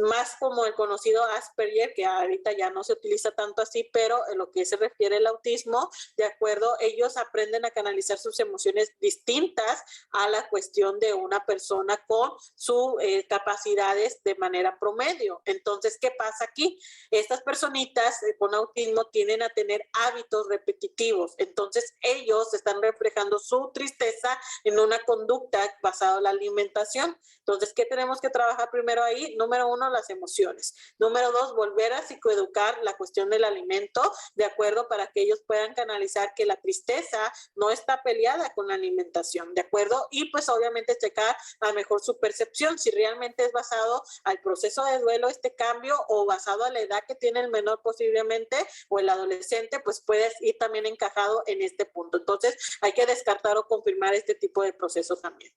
más como el conocido Asperger, que ahorita ya no se utiliza tanto así, pero en lo que se refiere al autismo, de acuerdo, ellos aprenden a canalizar sus emociones distintas a la cuestión de una persona con sus capacidades de manera promedio. Entonces, ¿qué pasa aquí? Estas personitas con autismo tienden a tener hábitos repetitivos. Entonces, ellos están reflejando su tristeza en una conducta basada en la alimentación. Entonces, ¿qué tenemos que trabajar primero ahí? Número uno, las emociones. Número dos, volver a psicoeducar la cuestión del alimento, de acuerdo, para que ellos puedan canalizar que la tristeza no está peleada con la alimentación, de acuerdo, y pues obviamente checar a lo mejor su percepción, si realmente es basado al proceso de duelo este cambio o basado a la edad que tiene el menor posiblemente o el adolescente, pues puede ir también encajado en este punto. Entonces, hay que descartar o confirmar este tipo de procesos también.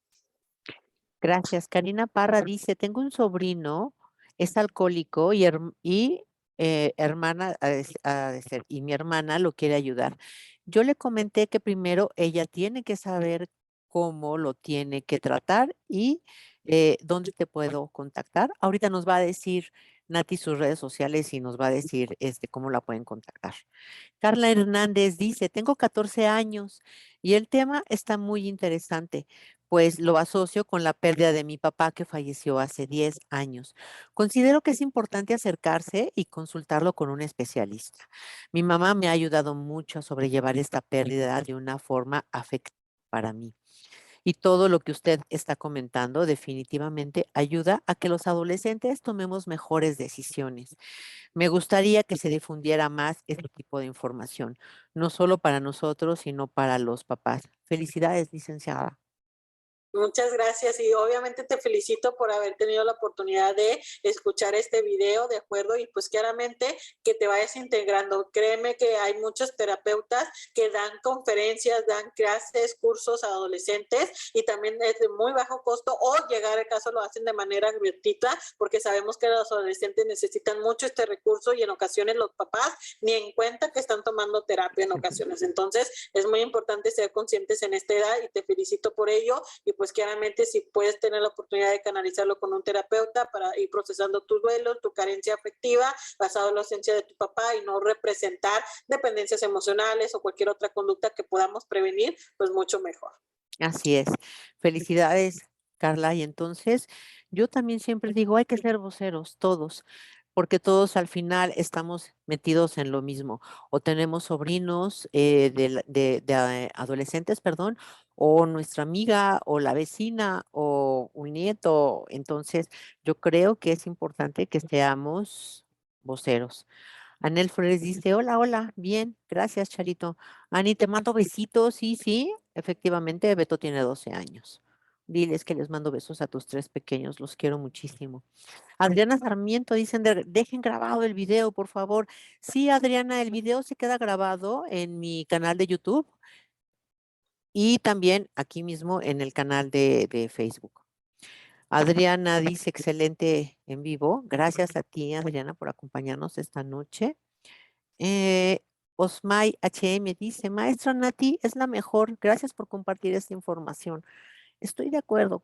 Gracias. Karina Parra dice, tengo un sobrino, es alcohólico y hermana ha de ser, y mi hermana lo quiere ayudar. Yo le comenté que primero ella tiene que saber cómo lo tiene que tratar y dónde te puedo contactar. Ahorita nos va a decir Nati sus redes sociales y nos va a decir cómo la pueden contactar. Carla Hernández dice, tengo 14 años y el tema está muy interesante, pues lo asocio con la pérdida de mi papá que falleció hace 10 años. Considero que es importante acercarse y consultarlo con un especialista. Mi mamá me ha ayudado mucho a sobrellevar esta pérdida de una forma afectiva para mí. Y todo lo que usted está comentando definitivamente ayuda a que los adolescentes tomemos mejores decisiones. Me gustaría que se difundiera más este tipo de información, no solo para nosotros, sino para los papás. Felicidades, licenciada. Muchas gracias y obviamente te felicito por haber tenido la oportunidad de escuchar este video, ¿de acuerdo? Y pues claramente que te vayas integrando. Créeme que hay muchos terapeutas que dan conferencias, dan clases, cursos a adolescentes y también es de muy bajo costo o llegar al caso lo hacen de manera gratuita porque sabemos que los adolescentes necesitan mucho este recurso y en ocasiones los papás ni en cuenta que están tomando terapia en ocasiones. Entonces es muy importante ser conscientes en esta edad y te felicito por ello y pues claramente si puedes tener la oportunidad de canalizarlo con un terapeuta para ir procesando tu duelo, tu carencia afectiva, basado en la ausencia de tu papá y no representar dependencias emocionales o cualquier otra conducta que podamos prevenir, pues mucho mejor. Así es. Felicidades, Carla. Y entonces, yo también siempre digo, hay que ser voceros, todos, porque todos al final estamos metidos en lo mismo. O tenemos sobrinos adolescentes, perdón, o nuestra amiga, o la vecina, o un nieto. Entonces, yo creo que es importante que seamos voceros. Anel Flores dice, hola, hola, bien, gracias, Charito. Ani, te mando besitos, sí, sí, efectivamente, Beto tiene 12 años. Diles que les mando besos a tus 3 pequeños, los quiero muchísimo. Adriana Sarmiento, dicen, dejen grabado el video, por favor. Sí, Adriana, el video se queda grabado en mi canal de YouTube y también aquí mismo en el canal de Facebook. Adriana dice, excelente en vivo. Gracias a ti, Adriana, por acompañarnos esta noche. Eh, Osmay HM dice, maestra Nati es la mejor. Gracias por compartir esta información. Estoy de acuerdo.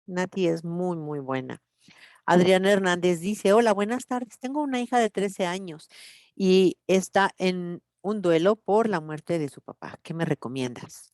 Nati es muy, muy buena. Adriana Hernández dice, hola, buenas tardes. Tengo una hija de 13 años y está en un duelo por la muerte de su papá. ¿Qué me recomiendas?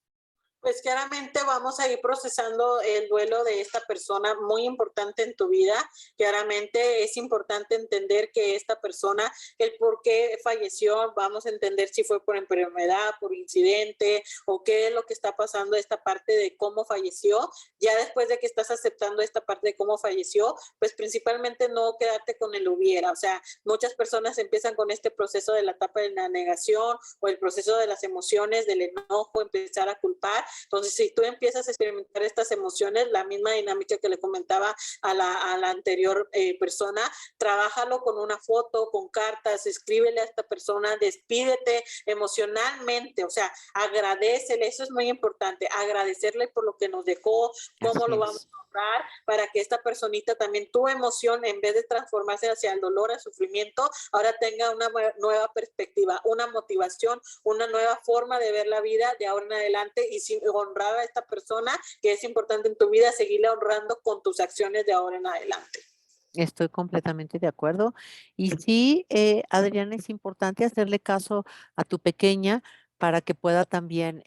Pues claramente vamos a ir procesando el duelo de esta persona muy importante en tu vida. Claramente es importante entender que esta persona, el por qué falleció, vamos a entender si fue por enfermedad, por incidente o qué es lo que está pasando esta parte de cómo falleció. Ya después de que estás aceptando esta parte de cómo falleció, pues principalmente no quedarte con el hubiera. O sea, muchas personas empiezan con este proceso de la etapa de la negación o el proceso de las emociones, del enojo, empezar a culpar. Entonces, si tú empiezas a experimentar estas emociones, la misma dinámica que le comentaba a la anterior persona, trabájalo con una foto, con cartas, escríbele a esta persona, despídete emocionalmente, o sea, agradecele, eso es muy importante, agradecerle por lo que nos dejó, cómo Así lo vamos es. a honrar, para que esta personita también tu emoción, en vez de transformarse hacia el dolor, el sufrimiento, ahora tenga una nueva perspectiva, una motivación, una nueva forma de ver la vida de ahora en adelante y sin honrar a esta persona que es importante en tu vida, seguirla honrando con tus acciones de ahora en adelante. Estoy completamente de acuerdo. Y sí, Adriana, es importante hacerle caso a tu pequeña para que pueda también,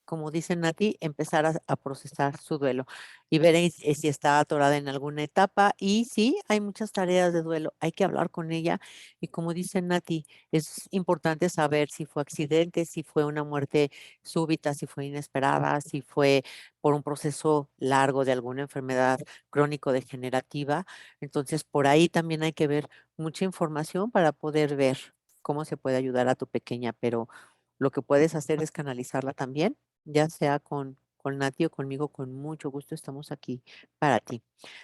como dice Nati, empezar a procesar su duelo y ver si está atorada en alguna etapa. Y sí, hay muchas tareas de duelo. Hay que hablar con ella. Y como dice Nati, es importante saber si fue accidente, si fue una muerte súbita, si fue inesperada, si fue por un proceso largo de alguna enfermedad crónico-degenerativa. Entonces, por ahí también hay que ver mucha información para poder ver cómo se puede ayudar a tu pequeña, pero lo que puedes hacer es canalizarla también, ya sea con Nati o conmigo, con mucho gusto estamos aquí para ti.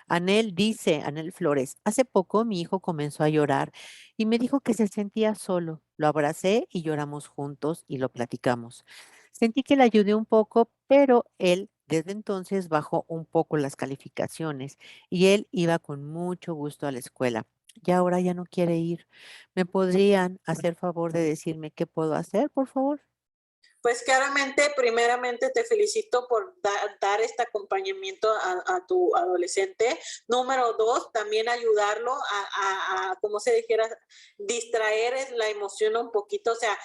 Anel dice, Anel Flores, hace poco mi hijo comenzó a llorar y me dijo que se sentía solo. Lo abracé y lloramos juntos y lo platicamos. Sentí que le ayudé un poco, pero él desde entonces bajó un poco las calificaciones y él iba con mucho gusto a la escuela. Y ahora ya no quiere ir. ¿Me podrían hacer favor de decirme qué puedo hacer, por favor? Pues claramente, primeramente te felicito por dar este acompañamiento a tu adolescente. Número dos, también ayudarlo como se dijera, distraer la emoción un poquito. O sea,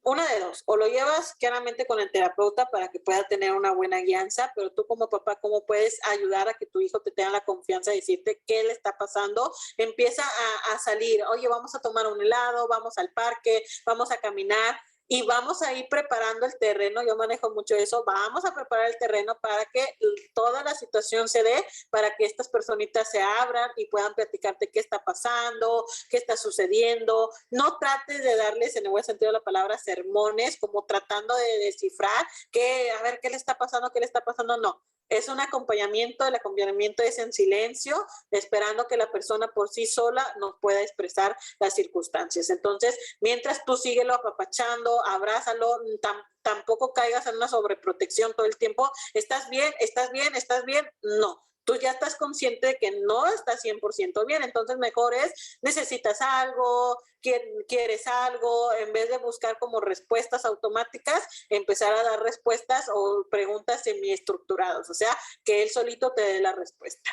una de dos, o lo llevas claramente con el terapeuta para que pueda tener una buena guianza, pero tú como papá, ¿cómo puedes ayudar a que tu hijo te tenga la confianza de decirte qué le está pasando? Empieza a salir, oye, vamos a tomar un helado, vamos al parque, vamos a caminar, y vamos a ir preparando el terreno. Yo manejo mucho eso. Vamos a preparar el terreno para que toda la situación se dé, para que estas personitas se abran y puedan platicarte qué está pasando, qué está sucediendo. No trates de darles, en el buen sentido de la palabra, sermones, como tratando de descifrar que, a ver, qué le está pasando, qué le está pasando. No, es un acompañamiento, el acompañamiento es en silencio, esperando que la persona por sí sola nos pueda expresar las circunstancias. Entonces, mientras tú síguelo apapachando, abrázalo, tampoco caigas en una sobreprotección todo el tiempo. ¿Estás bien? ¿Estás bien? ¿Estás bien? No. Tú ya estás consciente de que no estás 100% bien, entonces mejor es, necesitas algo, quieres algo, en vez de buscar como respuestas automáticas, empezar a dar respuestas o preguntas semiestructuradas, o sea, que él solito te dé la respuesta.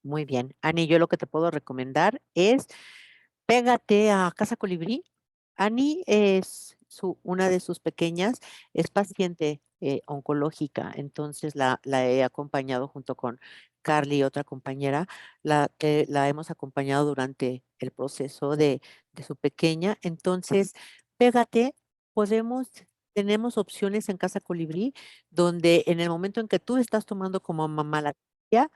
Muy bien. Ani, yo lo que te puedo recomendar es pégate a Casa Colibrí. Ani es una de sus pequeñas, es paciente oncológica, entonces la he acompañado junto con Carly, otra compañera, la que la hemos acompañado durante el proceso de su pequeña. Entonces, pégate, podemos, tenemos opciones en Casa Colibrí, donde en el momento en que tú estás tomando como mamá la terapia,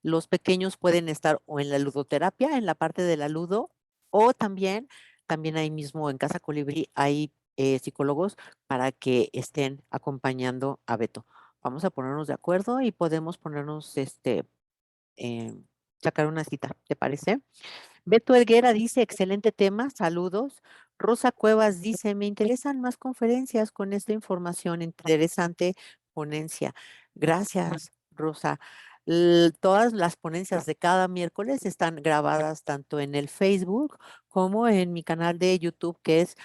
los pequeños pueden estar o en la ludoterapia, en la parte de la ludo, o también ahí mismo en Casa Colibrí hay psicólogos para que estén acompañando a Beto. Vamos a ponernos de acuerdo y podemos ponernos, eh, sacar una cita, ¿te parece? Beto Helguera dice, excelente tema, saludos. Rosa Cuevas dice, me interesan más conferencias con esta información, interesante ponencia. Gracias, Rosa. Todas las ponencias de cada miércoles están grabadas tanto en el Facebook como en mi canal de YouTube, que es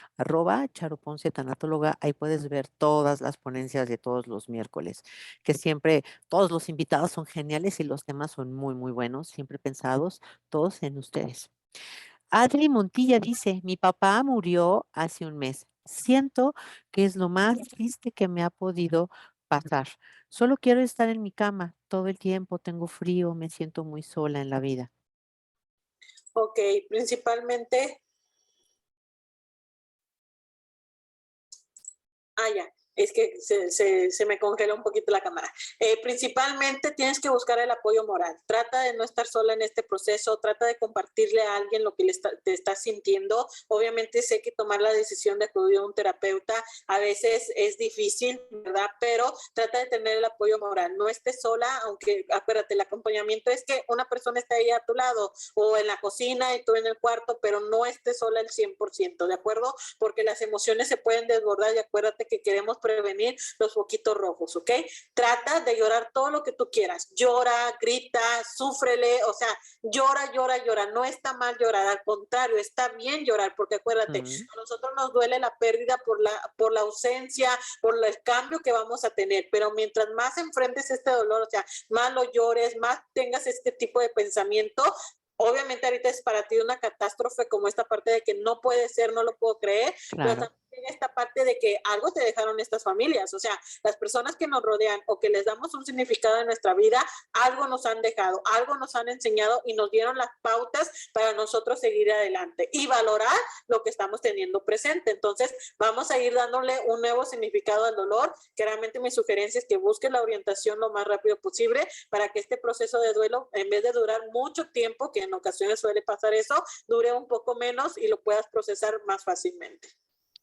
@charoponce tanatóloga. Ahí puedes ver todas las ponencias de todos los miércoles, que siempre todos los invitados son geniales y los temas son muy, muy buenos, siempre pensados todos en ustedes. Adri Montilla dice, mi papá murió hace un mes. Siento que es lo más triste que me ha podido pasar. Solo quiero estar en mi cama todo el tiempo, tengo frío, me siento muy sola en la vida. Ok, principalmente, ya. Es que se me congela un poquito la cámara. Principalmente tienes que buscar el apoyo moral. Trata de no estar sola en este proceso, trata de compartirle a alguien lo que te estás sintiendo. Obviamente sé que tomar la decisión de acudir a un terapeuta a veces es difícil, ¿verdad? Pero trata de tener el apoyo moral. No estés sola, aunque acuérdate, el acompañamiento es que una persona está ahí a tu lado o en la cocina y tú en el cuarto, pero no estés sola el 100%, ¿de acuerdo? Porque las emociones se pueden desbordar y acuérdate que queremos prevenir los foquitos rojos, ¿ok? Trata de llorar todo lo que tú quieras. Llora, grita, súfrele, o sea, llora, llora, llora. No está mal llorar, al contrario, está bien llorar, porque acuérdate, a nosotros nos duele la pérdida por la ausencia, por el cambio que vamos a tener, pero mientras más enfrentes este dolor, o sea, más lo llores, más tengas este tipo de pensamiento, obviamente ahorita es para ti una catástrofe como esta parte de que no puede ser, no lo puedo creer, pero Claro. también esta parte de que algo te dejaron estas familias, o sea, las personas que nos rodean o que les damos un significado en nuestra vida, algo nos han dejado, algo nos han enseñado y nos dieron las pautas para nosotros seguir adelante y valorar lo que estamos teniendo presente. Entonces, vamos a ir dándole un nuevo significado al dolor, que realmente mi sugerencia es que busques la orientación lo más rápido posible para que este proceso de duelo, en vez de durar mucho tiempo, que en ocasiones suele pasar eso, dure un poco menos y lo puedas procesar más fácilmente.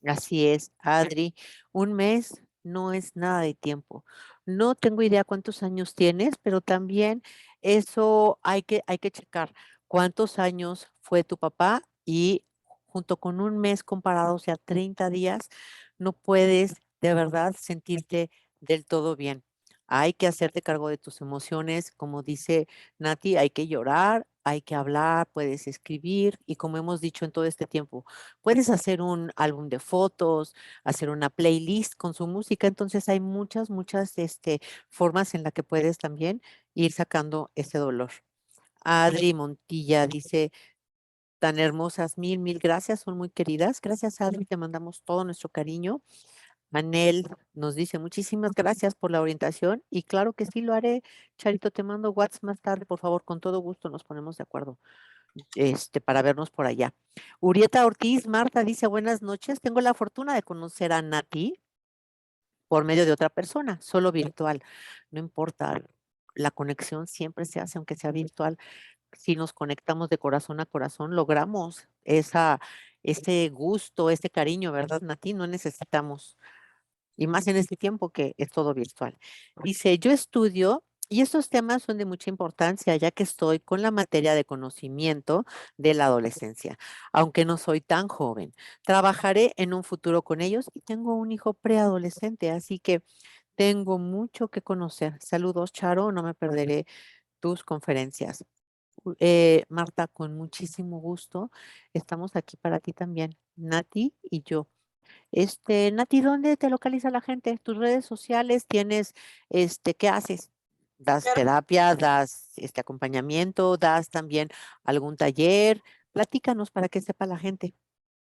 Así es, Adri. Un mes no es nada de tiempo. No tengo idea cuántos años tienes, pero también eso hay que checar cuántos años fue tu papá y junto con un mes comparado, o sea, 30 días, no puedes de verdad sentirte del todo bien. Hay que hacerte cargo de tus emociones, como dice Nati, hay que llorar, hay que hablar, puedes escribir y como hemos dicho en todo este tiempo, puedes hacer un álbum de fotos, hacer una playlist con su música, entonces hay muchas formas en las que puedes también ir sacando ese dolor. Adri Montilla dice, tan hermosas, mil gracias, son muy queridas. Gracias, Adri, te mandamos todo nuestro cariño. Anel nos dice, muchísimas gracias por la orientación y claro que sí lo haré. Charito, te mando WhatsApp más tarde, por favor, con todo gusto nos ponemos de acuerdo para vernos por allá. Urieta Ortiz, Marta dice, buenas noches, tengo la fortuna de conocer a Nati por medio de otra persona, solo virtual. No importa, la conexión siempre se hace, aunque sea virtual. Si nos conectamos de corazón a corazón, logramos ese gusto, ese cariño, ¿verdad, Nati? No necesitamos y más en este tiempo que es todo virtual. Dice, yo estudio y estos temas son de mucha importancia ya que estoy con la materia de conocimiento de la adolescencia, aunque no soy tan joven. Trabajaré en un futuro con ellos y tengo un hijo preadolescente, así que tengo mucho que conocer. Saludos, Charo, no me perderé tus conferencias. Marta, con muchísimo gusto. Estamos aquí para ti también, Nati y yo. Nati, ¿dónde te localiza la gente? ¿Tus redes sociales tienes, qué haces? ¿Das Claro. terapia, das acompañamiento, das también algún taller? Platícanos para que sepa la gente.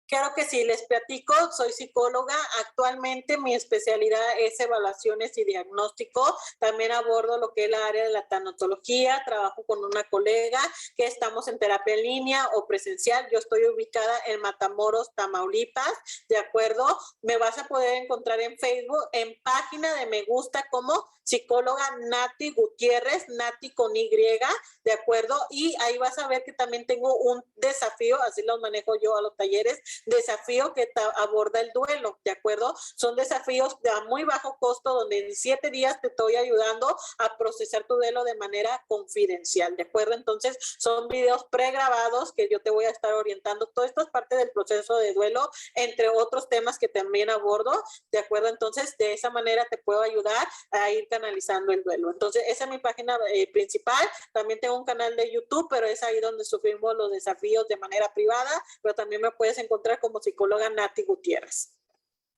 Claro que sí, les platico, soy psicóloga, actualmente mi especialidad es evaluaciones y diagnóstico, también abordo lo que es la área de la tanatología, trabajo con una colega que estamos en terapia en línea o presencial, yo estoy ubicada en Matamoros, Tamaulipas, ¿de acuerdo? Me vas a poder encontrar en Facebook, en página de me gusta como psicóloga Nati Gutiérrez, Nati con Y, ¿de acuerdo? Y ahí vas a ver que también tengo un desafío, así los manejo yo a los talleres, desafío que aborda el duelo, ¿de acuerdo? Son desafíos de muy bajo costo donde en 7 días te estoy ayudando a procesar tu duelo de manera confidencial, ¿de acuerdo? Entonces son videos pregrabados que yo te voy a estar orientando. Todo esto es parte del proceso de duelo, entre otros temas que también abordo, ¿de acuerdo? Entonces de esa manera te puedo ayudar a ir canalizando el duelo. Entonces esa es mi página principal. También tengo un canal de YouTube, pero es ahí donde sufrimos los desafíos de manera privada, pero también me puedes encontrar como psicóloga Nati Gutiérrez.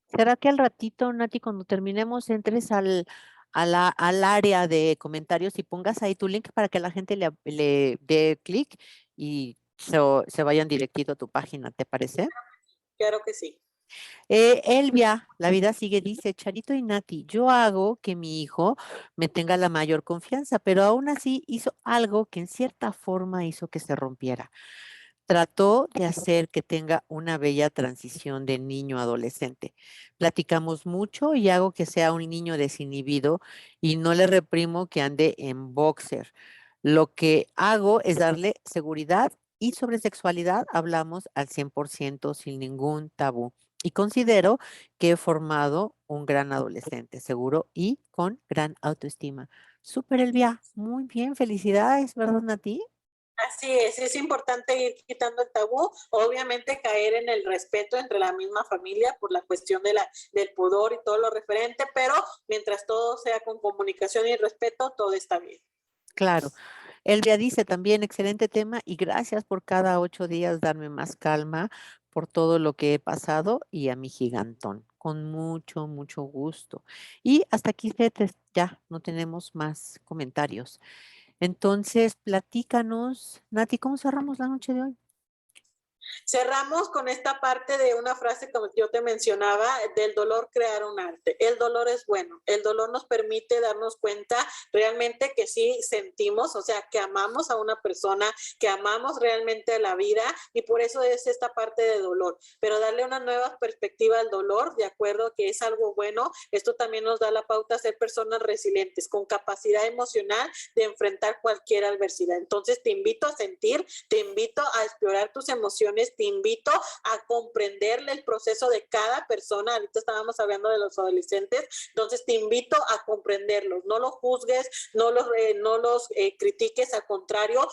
¿Será que al ratito, Nati, cuando terminemos, entres al área de comentarios y pongas ahí tu link para que la gente le dé clic y se vayan directito a tu página, ¿te parece? Claro que sí. Elvia, la vida sigue, dice, Charito y Nati, yo hago que mi hijo me tenga la mayor confianza, pero aún así hizo algo que en cierta forma hizo que se rompiera. Trató de hacer que tenga una bella transición de niño a adolescente. Platicamos mucho y hago que sea un niño desinhibido y no le reprimo que ande en boxer. Lo que hago es darle seguridad y sobre sexualidad hablamos al 100% sin ningún tabú. Y considero que he formado un gran adolescente, seguro y con gran autoestima. Súper, Elvia. Muy bien, felicidades, ¿verdad, Nati? Así es importante ir quitando el tabú, obviamente caer en el respeto entre la misma familia por la cuestión del pudor y todo lo referente, pero mientras todo sea con comunicación y respeto, todo está bien. Claro. Elvia dice también, excelente tema y gracias por cada 8 días darme más calma por todo lo que he pasado y a mi gigantón. Con mucho gusto. Y hasta aquí, Cetes, ya no tenemos más comentarios. Entonces, platícanos, Nati, ¿cómo cerramos la noche de hoy? Cerramos con esta parte de una frase como yo te mencionaba, del dolor crear un arte. El dolor es bueno, el dolor nos permite darnos cuenta realmente que sí sentimos, o sea, que amamos a una persona, que amamos realmente a la vida y por eso es esta parte de dolor. Pero darle una nueva perspectiva al dolor, de acuerdo que es algo bueno, esto también nos da la pauta a ser personas resilientes, con capacidad emocional de enfrentar cualquier adversidad. Entonces te invito a sentir, te invito a explorar tus emociones, te invito a comprenderle el proceso de cada persona. Ahorita estábamos hablando de los adolescentes, entonces te invito a comprenderlos, no los juzgues, no los critiques, al contrario,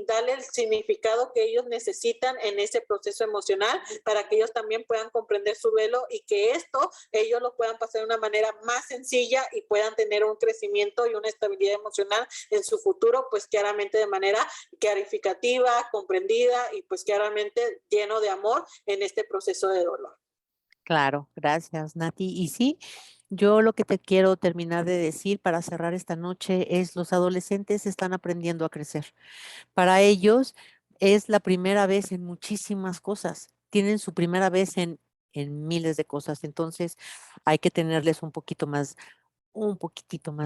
dale el significado que ellos necesitan en ese proceso emocional para que ellos también puedan comprender su duelo y que esto ellos lo puedan pasar de una manera más sencilla y puedan tener un crecimiento y una estabilidad emocional en su futuro, pues claramente de manera clarificativa, comprendida y pues claramente lleno de amor en este proceso de dolor. Claro, gracias, Nati. Y sí, yo lo que te quiero terminar de decir para cerrar esta noche es los adolescentes están aprendiendo a crecer. Para ellos es la primera vez en muchísimas cosas. Tienen su primera vez en miles de cosas. Entonces hay que tenerles un poquitito más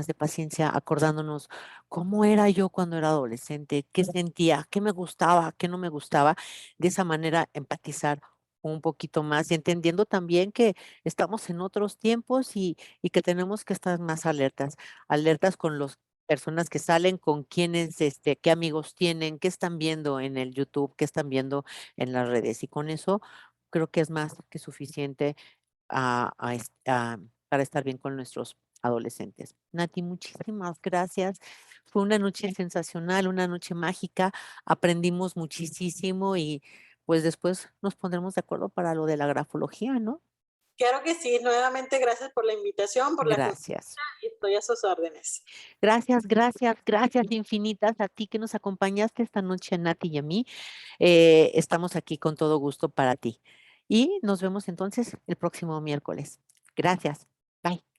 de paciencia, acordándonos cómo era yo cuando era adolescente, qué sentía, qué me gustaba, qué no me gustaba. De esa manera empatizar un poquito más y entendiendo también que estamos en otros tiempos y que tenemos que estar más alertas, alertas con las personas que salen, con quienes, qué amigos tienen, qué están viendo en el YouTube, qué están viendo en las redes. Y con eso creo que es más que suficiente para estar bien con nuestros adolescentes. Nati, muchísimas gracias. Fue una noche sensacional, una noche mágica. Aprendimos muchísimo y pues después nos pondremos de acuerdo para lo de la grafología, ¿no? Claro que sí, nuevamente gracias por la invitación, por la consulta Gracias. y estoy a sus órdenes. Gracias, gracias, gracias infinitas a ti que nos acompañaste esta noche, a Nati y a mí. Estamos aquí con todo gusto para ti. Y nos vemos entonces el próximo miércoles. Gracias. Bye.